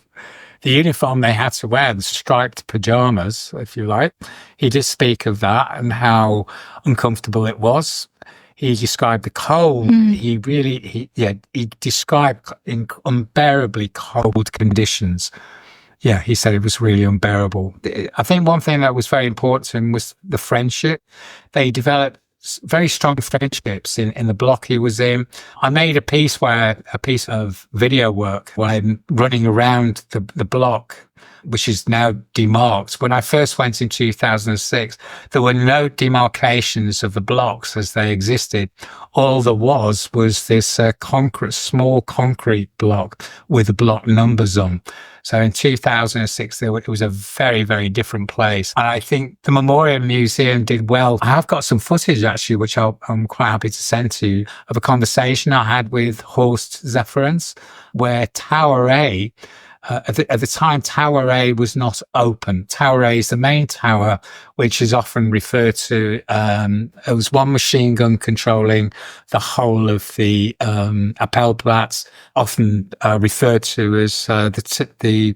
uniform they had to wear, the striped pajamas, if you like. He did speak of that and how uncomfortable it was. He described the cold. He described in unbearably cold conditions. Yeah, he said it was really unbearable. I think one thing that was very important to him was the friendship. They developed very strong friendships in the block he was in. I made a piece of video work when I'm running around the block, which is now demarked. When I first went in 2006, there were no demarcations of the blocks as they existed. All there was this small concrete block with the block numbers on. So in 2006, it was a very, very different place. And I think the Memorial Museum did well. I have got some footage, actually, which I'm quite happy to send to you, of a conversation I had with Horst Zeferens, where Tower A at the time, Tower A was not open. Tower A is the main tower, which is often referred to. It was one machine gun controlling the whole of the Appellplatz, often referred to as the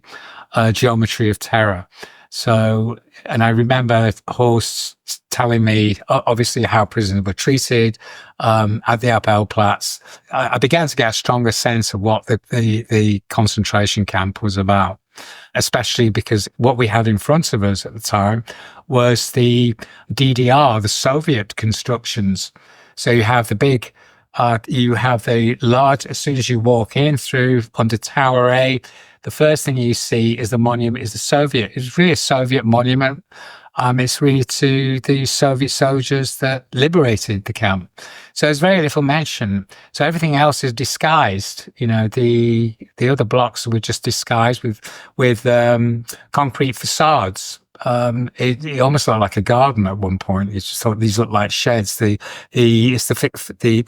geometry of terror. So, and I remember Horst telling me, obviously, how prisoners were treated at the Appellplatz. I began to get a stronger sense of what the concentration camp was about, especially because what we had in front of us at the time was the DDR, the Soviet constructions. So you have the big, you have the large, as soon as you walk in through under Tower A, the first thing you see is the monument, is the Soviet. It's really a Soviet monument. It's really to the Soviet soldiers that liberated the camp. So there's very little mention. So everything else is disguised. You know, the other blocks were just disguised with concrete facades. It almost looked like a garden at one point. You just thought these looked like sheds. The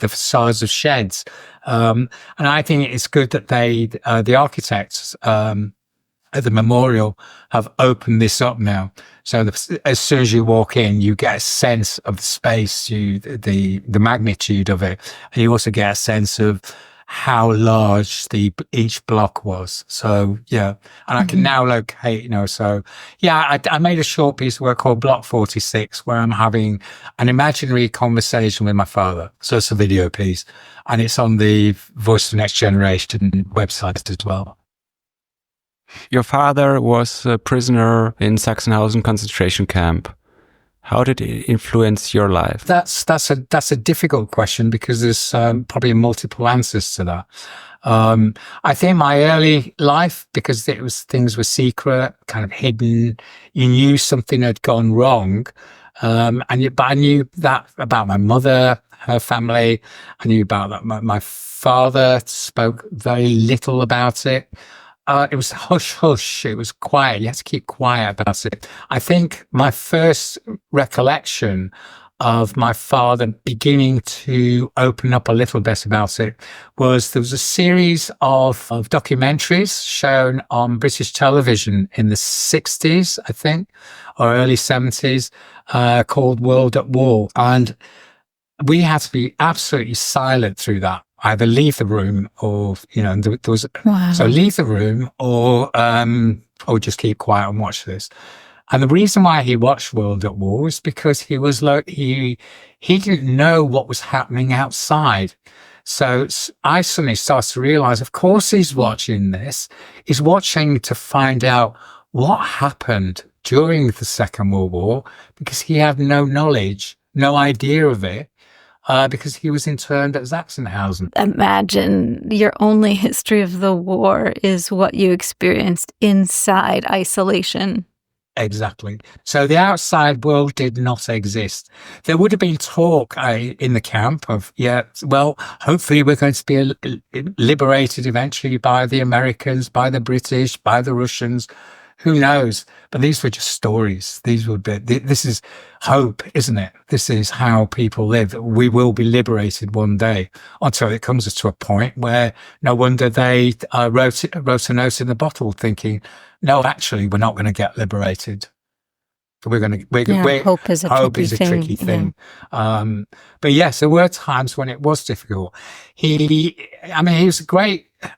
facades of sheds. And I think it's good that the architects at the memorial have opened this up now. So as soon as you walk in, you get a sense of the space, the magnitude of it, and you also get a sense of how large each block was. So yeah, and I can now locate, so yeah, I made a short piece of work called Block 46, where I'm having an imaginary conversation with my father. So it's a video piece, and it's on the Voice of the Next Generation website as well. Your father was a prisoner in Sachsenhausen concentration camp. How did it influence your life? That's a difficult question, because there's probably multiple answers to that. I think my early life, because things were secret, kind of hidden, you knew something had gone wrong, but I knew that about my mother, her family. I knew about that. My father spoke very little about it. It was hush hush. It was quiet. You had to keep quiet about it. I think my first recollection of my father beginning to open up a little bit about it was there was a series of documentaries shown on British television in the 60s, I think, or early 70s, called World at War. And we had to be absolutely silent through that. Either leave the room, or there was so leave the room, or just keep quiet and watch this. And the reason why he watched World at War is because he was he didn't know what was happening outside. So I suddenly started to realize, of course, he's watching this. He's watching to find out what happened during the Second World War, because he had no knowledge, no idea of it. Because he was interned at Sachsenhausen. Imagine your only history of the war is what you experienced inside isolation. Exactly. So the outside world did not exist. There would have been talk in the camp of, hopefully we're going to be liberated eventually by the Americans, by the British, by the Russians. Who knows? But these were just stories. This is hope, isn't it? This is how people live. We will be liberated one day, until it comes to a point where no wonder they wrote a note in the bottle thinking, no, actually, we're not going to get liberated. Hope is a tricky thing. Yeah. But yes, there were times when it was difficult. He was a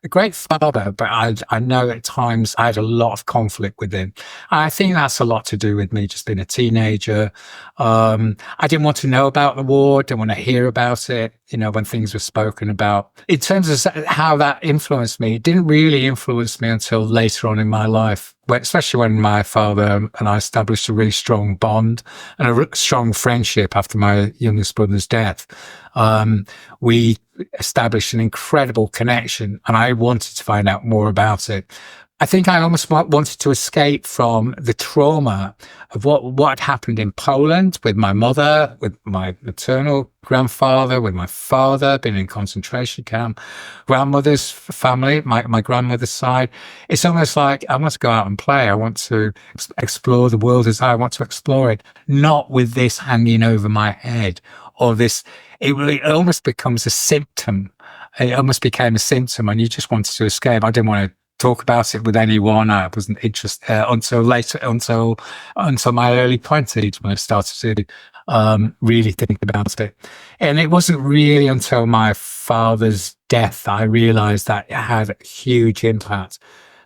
great father, but I know at times I had a lot of conflict with him. I think that's a lot to do with me just being a teenager. I didn't want to know about the war, didn't want to hear about it, when things were spoken about. In terms of how that influenced me, it didn't really influence me until later on in my life, especially when my father and I established a really strong bond and a strong friendship after my youngest brother's death. We established an incredible connection, and I wanted to find out more about it. I think I almost wanted to escape from the trauma of what had happened in Poland with my mother, with my maternal grandfather, with my father, being in concentration camp, grandmother's family, my grandmother's side. It's almost like I want to go out and play. I want to explore the world as I want to explore it, not with this hanging over my head or this. It almost becomes a symptom. It almost became a symptom, and you just wanted to escape. I didn't want to talk about it with anyone. I wasn't interested until later, until my early 20s, when I started to really think about it. And it wasn't really until my father's death that I realized that it had a huge impact.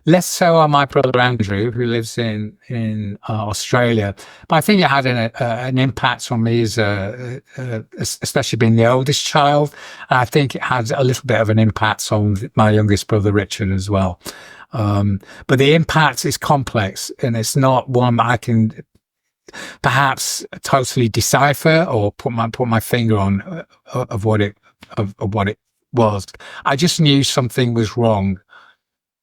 Less so on my brother Andrew, who lives in Australia, but I think it had an impact on me as especially being the oldest child. And I think it had a little bit of an impact on my youngest brother Richard as well. But the impact is complex, and it's not one that I can perhaps totally decipher or put my finger on of what it was. I just knew something was wrong.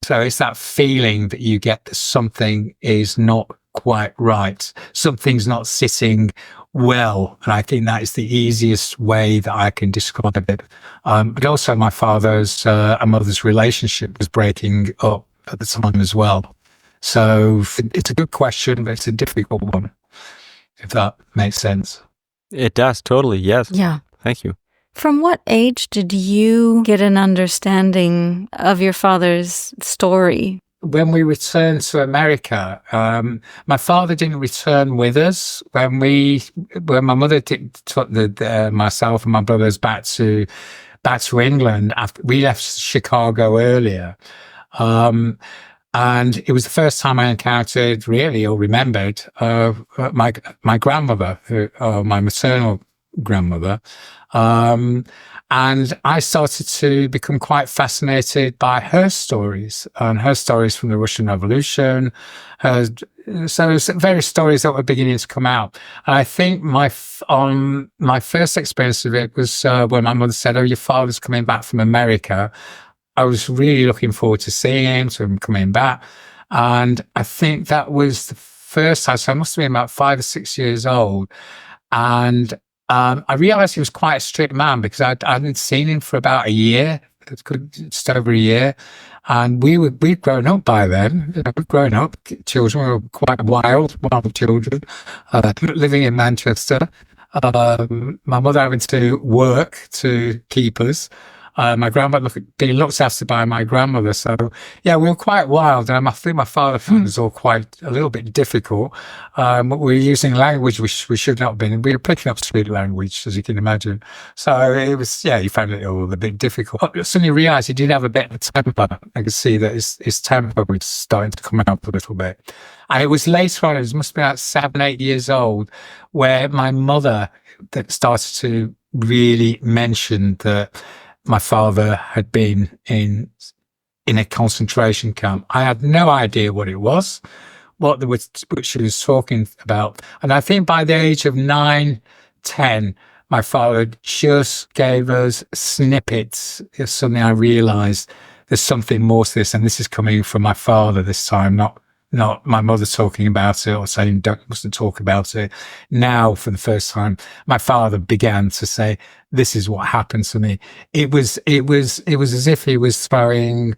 So it's that feeling that you get that something is not quite right. Something's not sitting well. And I think that is the easiest way that I can describe it. But also my father's and mother's relationship was breaking up at the time as well. So it's a good question, but it's a difficult one, if that makes sense. It does, totally, yes. Yeah. Thank you. From what age did you get an understanding of your father's story? When we returned to America, my father didn't return with us. When my mother took myself and my brothers back to England, after we left Chicago earlier. And it was the first time I encountered, really, or remembered, my grandmother, my maternal grandmother. And I started to become quite fascinated by her stories, and her stories from the Russian Revolution. So various stories that were beginning to come out. And I think my first experience of it was when my mother said, "Oh, your father's coming back from America." I was really looking forward to seeing him, to him coming back. And I think that was the first time. So I must have been about 5 or 6 years old. And I realized he was quite a strict man, because I hadn't seen him for about a year, just over a year. And we'd grown up by then. We'd grown up, children. We were quite wild children, living in Manchester. My mother having to work to keep us. My grandmother being looked after by my grandmother. So, yeah, we were quite wild. And I think my father found us all quite a little bit difficult. We were using language which we should not have been. We were picking up street language, as you can imagine. So it was, yeah, he found it all a bit difficult. I suddenly realised he did have a bit of temper. I could see that his temper was starting to come up a little bit. And it was later on, it must be about 7, 8 years old, where my mother that started to really mention that my father had been in a concentration camp. I had no idea what it was, what she was talking about. And I think by the age of 9, 10, my father just gave us snippets. Suddenly I realized there's something more to this, and this is coming from my father this time, not my mother talking about it or saying mustn't talk about it. Now, for the first time, my father began to say, "This is what happened to me." It was as if he was throwing.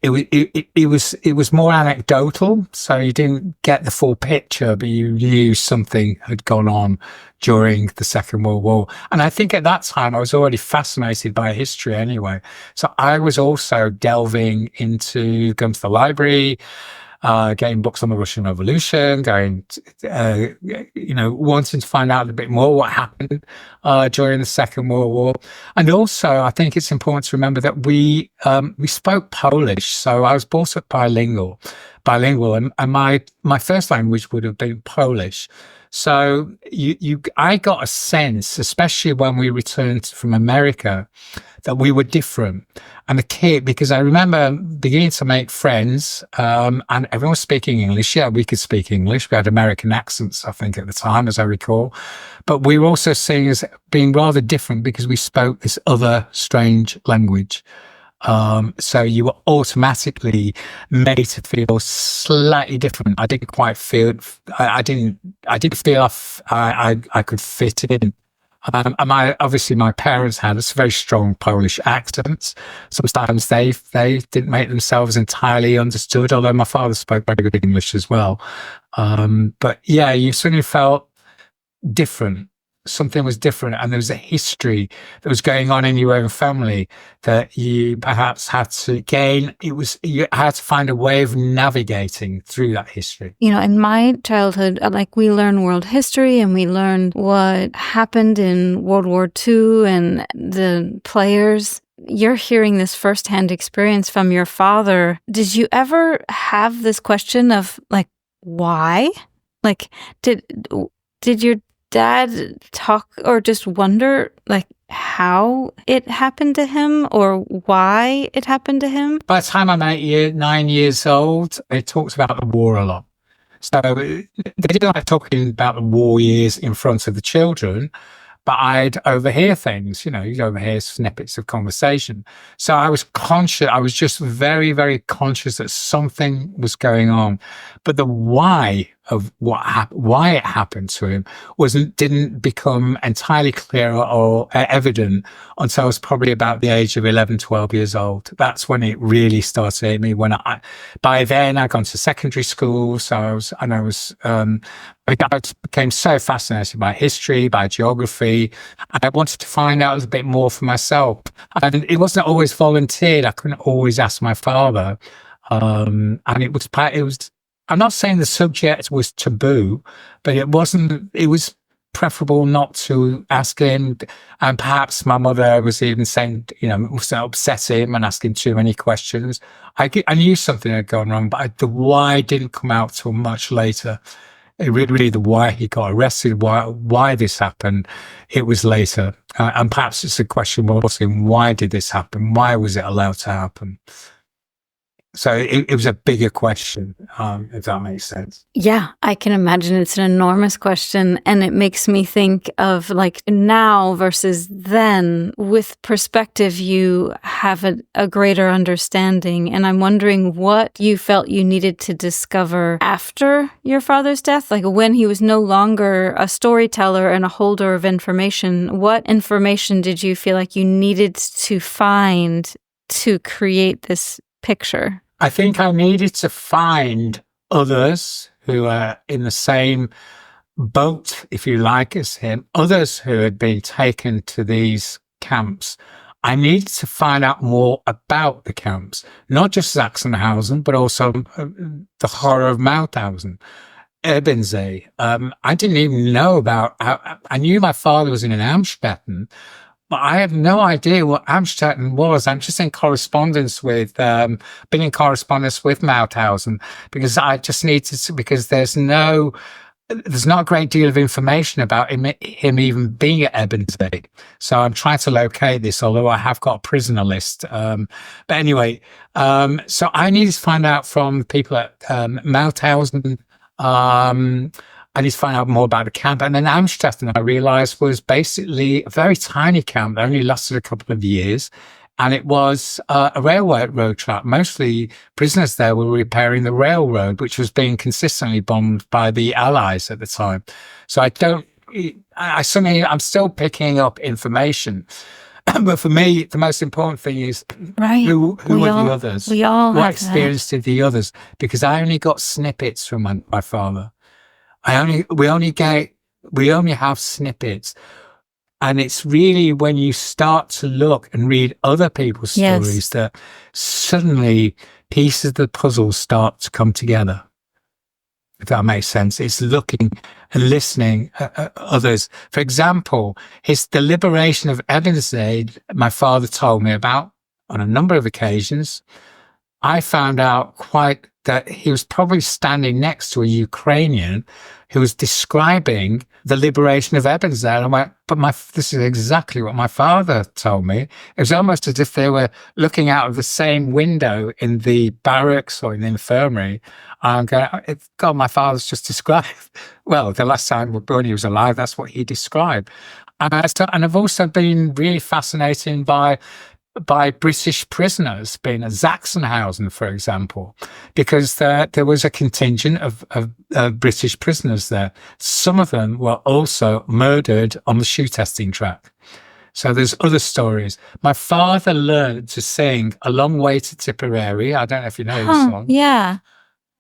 It was more anecdotal, so you didn't get the full picture, but you knew something had gone on during the Second World War. And I think at that time I was already fascinated by history anyway. So I was also delving into going to the library, getting books on the Russian Revolution, wanting to find out a bit more what happened during the Second World War. And also, I think it's important to remember that we spoke Polish, so I was brought up bilingual, and my first language would have been Polish. So I got a sense, especially when we returned from America, that we were different. And the kid, because I remember beginning to make friends, and everyone was speaking English. Yeah, we could speak English. We had American accents, I think, at the time, as I recall. But we were also seen as being rather different because we spoke this other strange language. So you were automatically made to feel slightly different. I didn't quite feel. I didn't feel I could fit in. And obviously my parents had a very strong Polish accents. Sometimes they didn't make themselves entirely understood, although my father spoke very good English as well. But yeah, you suddenly felt different. something was different and there was a history that was going on in your own family that you perhaps had to gain. You had to find a way of navigating through that history. You know, in my childhood, like we learn world history and we learn what happened in World War II and the players. You're hearing this firsthand experience from your father. Did you ever have this question of like, why? Like, did your dad talk or just wonder like how it happened to him or why it happened to him? By the time I'm 9 years old, it talks about the war a lot. So they didn't like talking about the war years in front of the children, but I'd overhear things, you'd overhear snippets of conversation. So I was conscious, I was just very, very conscious that something was going on. But the why of why it happened to him didn't become entirely clear or evident until I was probably about the age of 11, 12 years old. That's when it really started hitting me. By then I'd gone to secondary school, so I became so fascinated by history, by geography, and I wanted to find out a little bit more for myself. And it wasn't always volunteered. I couldn't always ask my father. And it was, I'm not saying the subject was taboo, but it was preferable not to ask him. And perhaps my mother was even saying, was upset him and asking too many questions. I knew something had gone wrong, but the why didn't come out till much later. Really, the why he got arrested, why this happened, it was later. And perhaps it's a question we're asking, why did this happen? Why was it allowed to happen? So it was a bigger question, if that makes sense. Yeah, I can imagine it's an enormous question. And it makes me think of like now versus then. With perspective, you have a greater understanding. And I'm wondering what you felt you needed to discover after your father's death, like when he was no longer a storyteller and a holder of information. What information did you feel like you needed to find to create this picture? I think I needed to find others who are in the same boat, if you like, as him, others who had been taken to these camps. I needed to find out more about the camps, not just Sachsenhausen, but also the horror of Mauthausen, Ebensee. I didn't even know I knew my father was in Amstetten, but I had no idea what Amstetten was. I'm just in correspondence with, been in correspondence with Mauthausen because I just needed to, because there's not a great deal of information about him even being at Ebensee. So I'm trying to locate this, although I have got a prisoner list. But anyway, so I needed to find out from people at Mauthausen. I need to find out more about the camp. And then Amstetten, I realized, was basically a very tiny camp that only lasted a couple of years. And it was a railroad track. Mostly prisoners there were repairing the railroad, which was being consistently bombed by the Allies at the time. So I'm still picking up information. But for me, the most important thing is who were the others? What experience did the others? Because I only got snippets from my father. We only have snippets. And it's really when you start to look and read other people's stories that suddenly pieces of the puzzle start to come together. If that makes sense. It's looking and listening at others. For example, the liberation of Ebensee, my father told me about on a number of occasions. I found out that he was probably standing next to a Ukrainian who was describing the liberation of Ebensee. And I went, but this is exactly what my father told me. It was almost as if they were looking out of the same window in the barracks or in the infirmary. I'm going, God, my father's just described. Well, the last time when he was alive, that's what he described. And I've also been really fascinated by British prisoners being at Sachsenhausen, for example, because there was a contingent of British prisoners there. Some of them were also murdered on the shoe testing track. So there's other stories. My father learned to sing A Long Way to Tipperary. I don't know if you know this song. Yeah.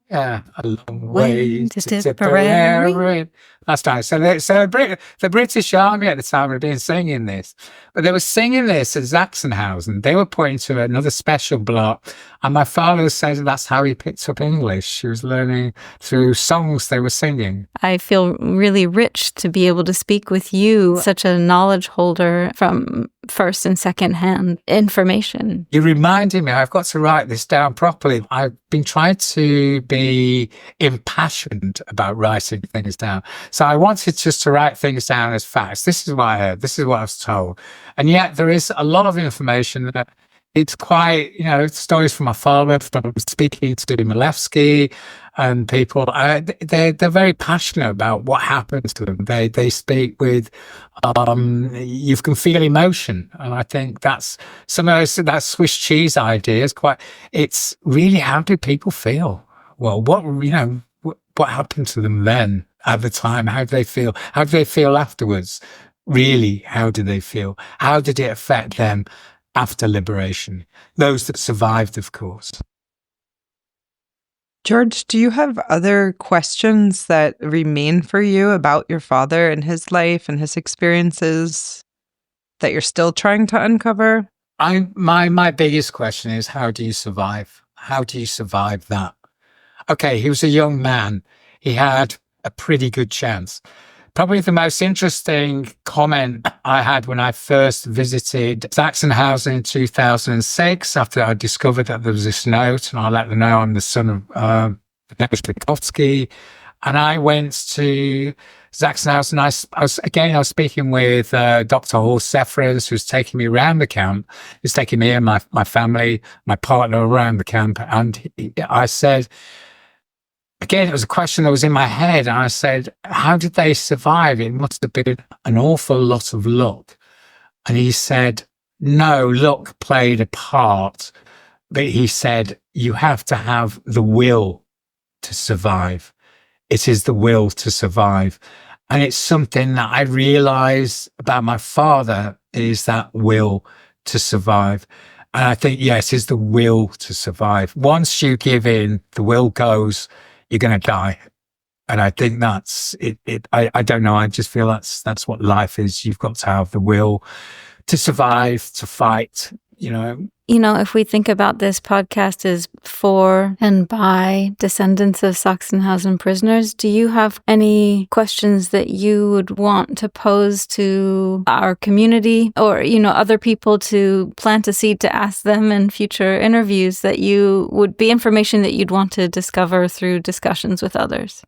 Yeah, a long way to to Tipperary. Tipperary. That's nice. So, the British Army at the time had been singing this, but they were singing this at Sachsenhausen. They were pointing to another special block, and my father says that's how he picked up English. He was learning through songs they were singing. I feel really rich to be able to speak with you, such a knowledge holder from first and second hand information. You reminded me, I've got to write this down properly. I've been trying to be impassioned about writing things down. So I wanted just to write things down as facts. This is what I heard. This is what I was told. And yet there is a lot of information that it's quite, stories from my father, from speaking to Milewski and people. They're very passionate about what happens to them. They speak with, you can feel emotion. And I think that's some of those, that Swiss cheese idea is it's really, how do people feel? Well, what happened to them then at the time? How do they feel? How do they feel afterwards? Really, how do they feel? How did it affect them after liberation? Those that survived, of course. George, do you have other questions that remain for you about your father and his life and his experiences that you're still trying to uncover? My biggest question is, how do you survive? How do you survive that? Okay, he was a young man. He had a pretty good chance. Probably the most interesting comment I had when I first visited Sachsenhausen in 2006, after I discovered that there was this note, and I let them know I'm the son of Tadeusz Witkowski. And I went to Sachsenhausen. I was speaking with Dr. Horst Sefferens, who's taking me around the camp. He's taking me and my family, my partner around the camp. And I said, again, it was a question that was in my head. And I said, how did they survive? It must have been an awful lot of luck. And he said, no, luck played a part. But he said, you have to have the will to survive. It is the will to survive. And it's something that I realized about my father, is that will to survive. And I think, yes, it's the will to survive. Once you give in, the will goes, you're going to die. And I think that's it. I don't know. I just feel that's what life is. You've got to have the will to survive, to fight, if we think about this podcast as for and by descendants of Sachsenhausen prisoners, do you have any questions that you would want to pose to our community or, other people, to plant a seed to ask them in future interviews, that you would be information that you'd want to discover through discussions with others?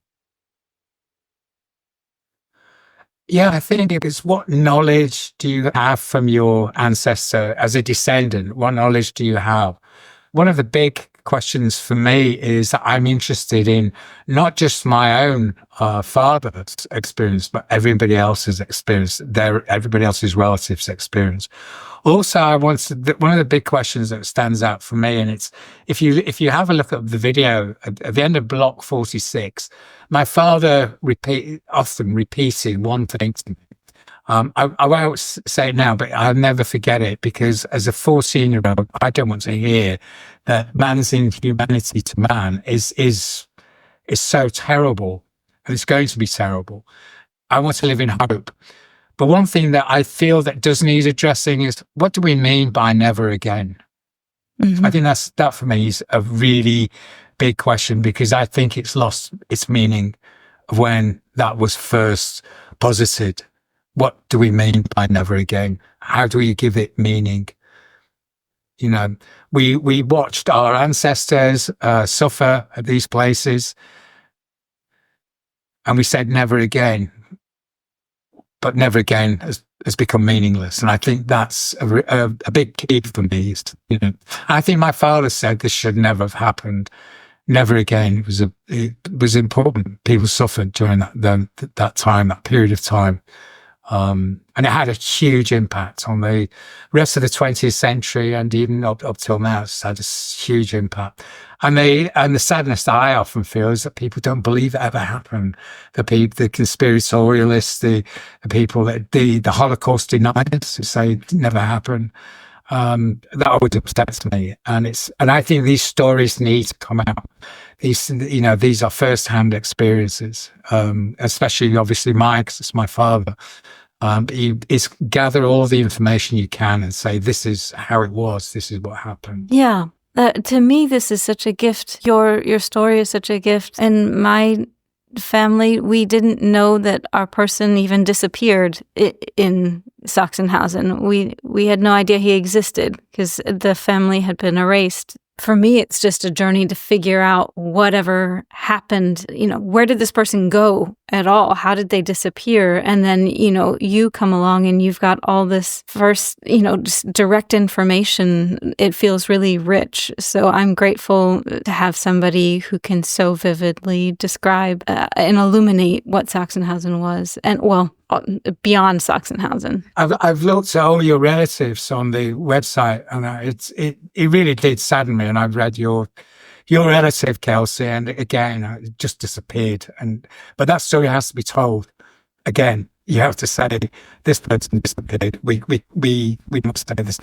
Yeah, I think it is, what knowledge do you have from your ancestor as a descendant? What knowledge do you have? One of the big questions for me is that I'm interested in not just my own father's experience, but everybody else's experience, everybody else's relatives' experience. Also, one of the big questions that stands out for me, and it's, if you have a look at the video at the end of block 46, my father often repeated one thing to me. I won't say it now, but I'll never forget it, because as a 14-year-old, I don't want to hear that man's inhumanity to man is so terrible, and it's going to be terrible. I want to live in hope. But one thing that I feel that does need addressing is, what do we mean by never again? Mm-hmm. I think that for me is a really big question, because I think it's lost its meaning when that was first posited. What do we mean by never again? How do we give it meaning? We watched our ancestors suffer at these places, and we said never again. But never again has become meaningless. And I think that's a big key for me. I think my father said this should never have happened. Never again. It was important. People suffered during that time, that period of time. And it had a huge impact on the rest of the 20th century, and even up till now, it's had a huge impact. And the sadness that I often feel is that people don't believe it ever happened. The conspiratorialists, the people that the Holocaust deniers, who say it never happened. That always upsets me. And I think these stories need to come out. These are first-hand experiences, especially obviously mine, because it's my father. It's gather all the information you can and say, this is how it was, this is what happened. Yeah. To me, this is such a gift. Your story is such a gift. And my family, we didn't know that our person even disappeared in Sachsenhausen. We had no idea he existed because the family had been erased. For me, it's just a journey to figure out whatever happened. Where did this person go at all? How did they disappear? And then, you come along and you've got all this first, just direct information. It feels really rich. So I'm grateful to have somebody who can so vividly describe and illuminate what Sachsenhausen was. And beyond Sachsenhausen. I've looked at all your relatives on the website, and it really did sadden me. And I've read your relative, Kelsey, and again, it just disappeared. But that story has to be told. Again, you have to say this person disappeared. We must say this.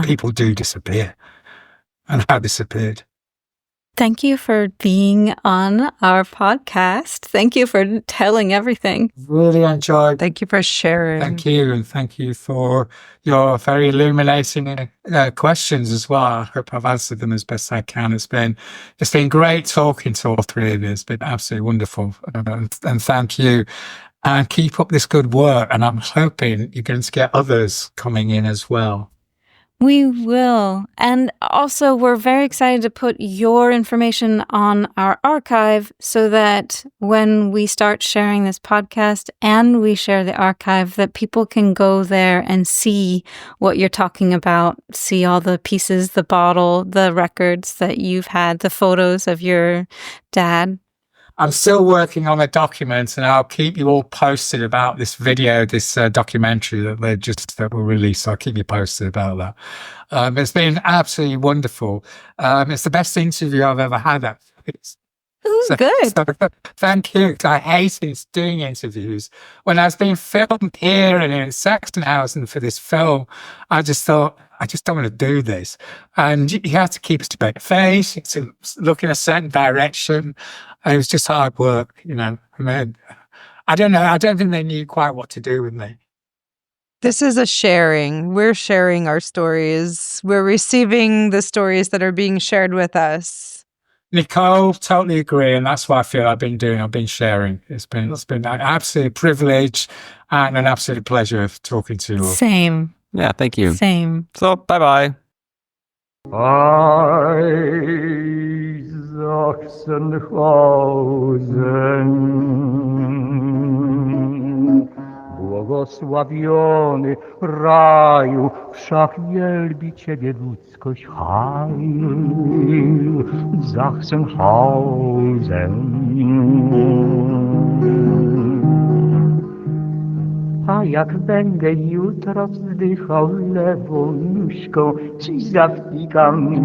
People do disappear, and how disappeared. Thank you for being on our podcast. Thank you for telling everything. Really enjoyed. Thank you for sharing. Thank you. And thank you for your very illuminating questions as well. I hope I've answered them as best I can. It's been great talking to all three of you. It's been absolutely wonderful. And thank you. And keep up this good work. And I'm hoping you're going to get others coming in as well. We will. And also, we're very excited to put your information on our archive so that when we start sharing this podcast and we share the archive, that people can go there and see what you're talking about, see all the pieces, the bottle, the records that you've had, the photos of your dad. I'm still working on a document, and I'll keep you all posted about this video, this documentary that will release. I'll keep you posted about that. It's been absolutely wonderful. It's the best interview I've ever had. Good. So, thank you. I hated doing interviews. When I was being filmed here and in Sachsenhausen for this film, I just thought, I just don't want to do this. And you have to keep a straight face, you have to look in a certain direction. And it was just hard work, I mean, I don't know. I don't think they knew quite what to do with me. This is a sharing. We're sharing our stories. We're receiving the stories that are being shared with us. Nicole, totally agree. And that's what I feel I've been doing. I've been sharing. It's been an absolute privilege and an absolute pleasure of talking to you all. Same. Yeah, thank you. Same. So, bye-bye. Sachsenhausen, błogosławiony raju, wszak wielbi Ciebie ludzkość, heil, Sachsenhausen. A jak będę jutro wzdychał lewą nóżką, ci zawtikam.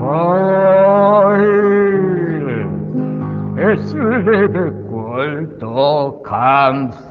Heil, es lebe Gold, o Kampf.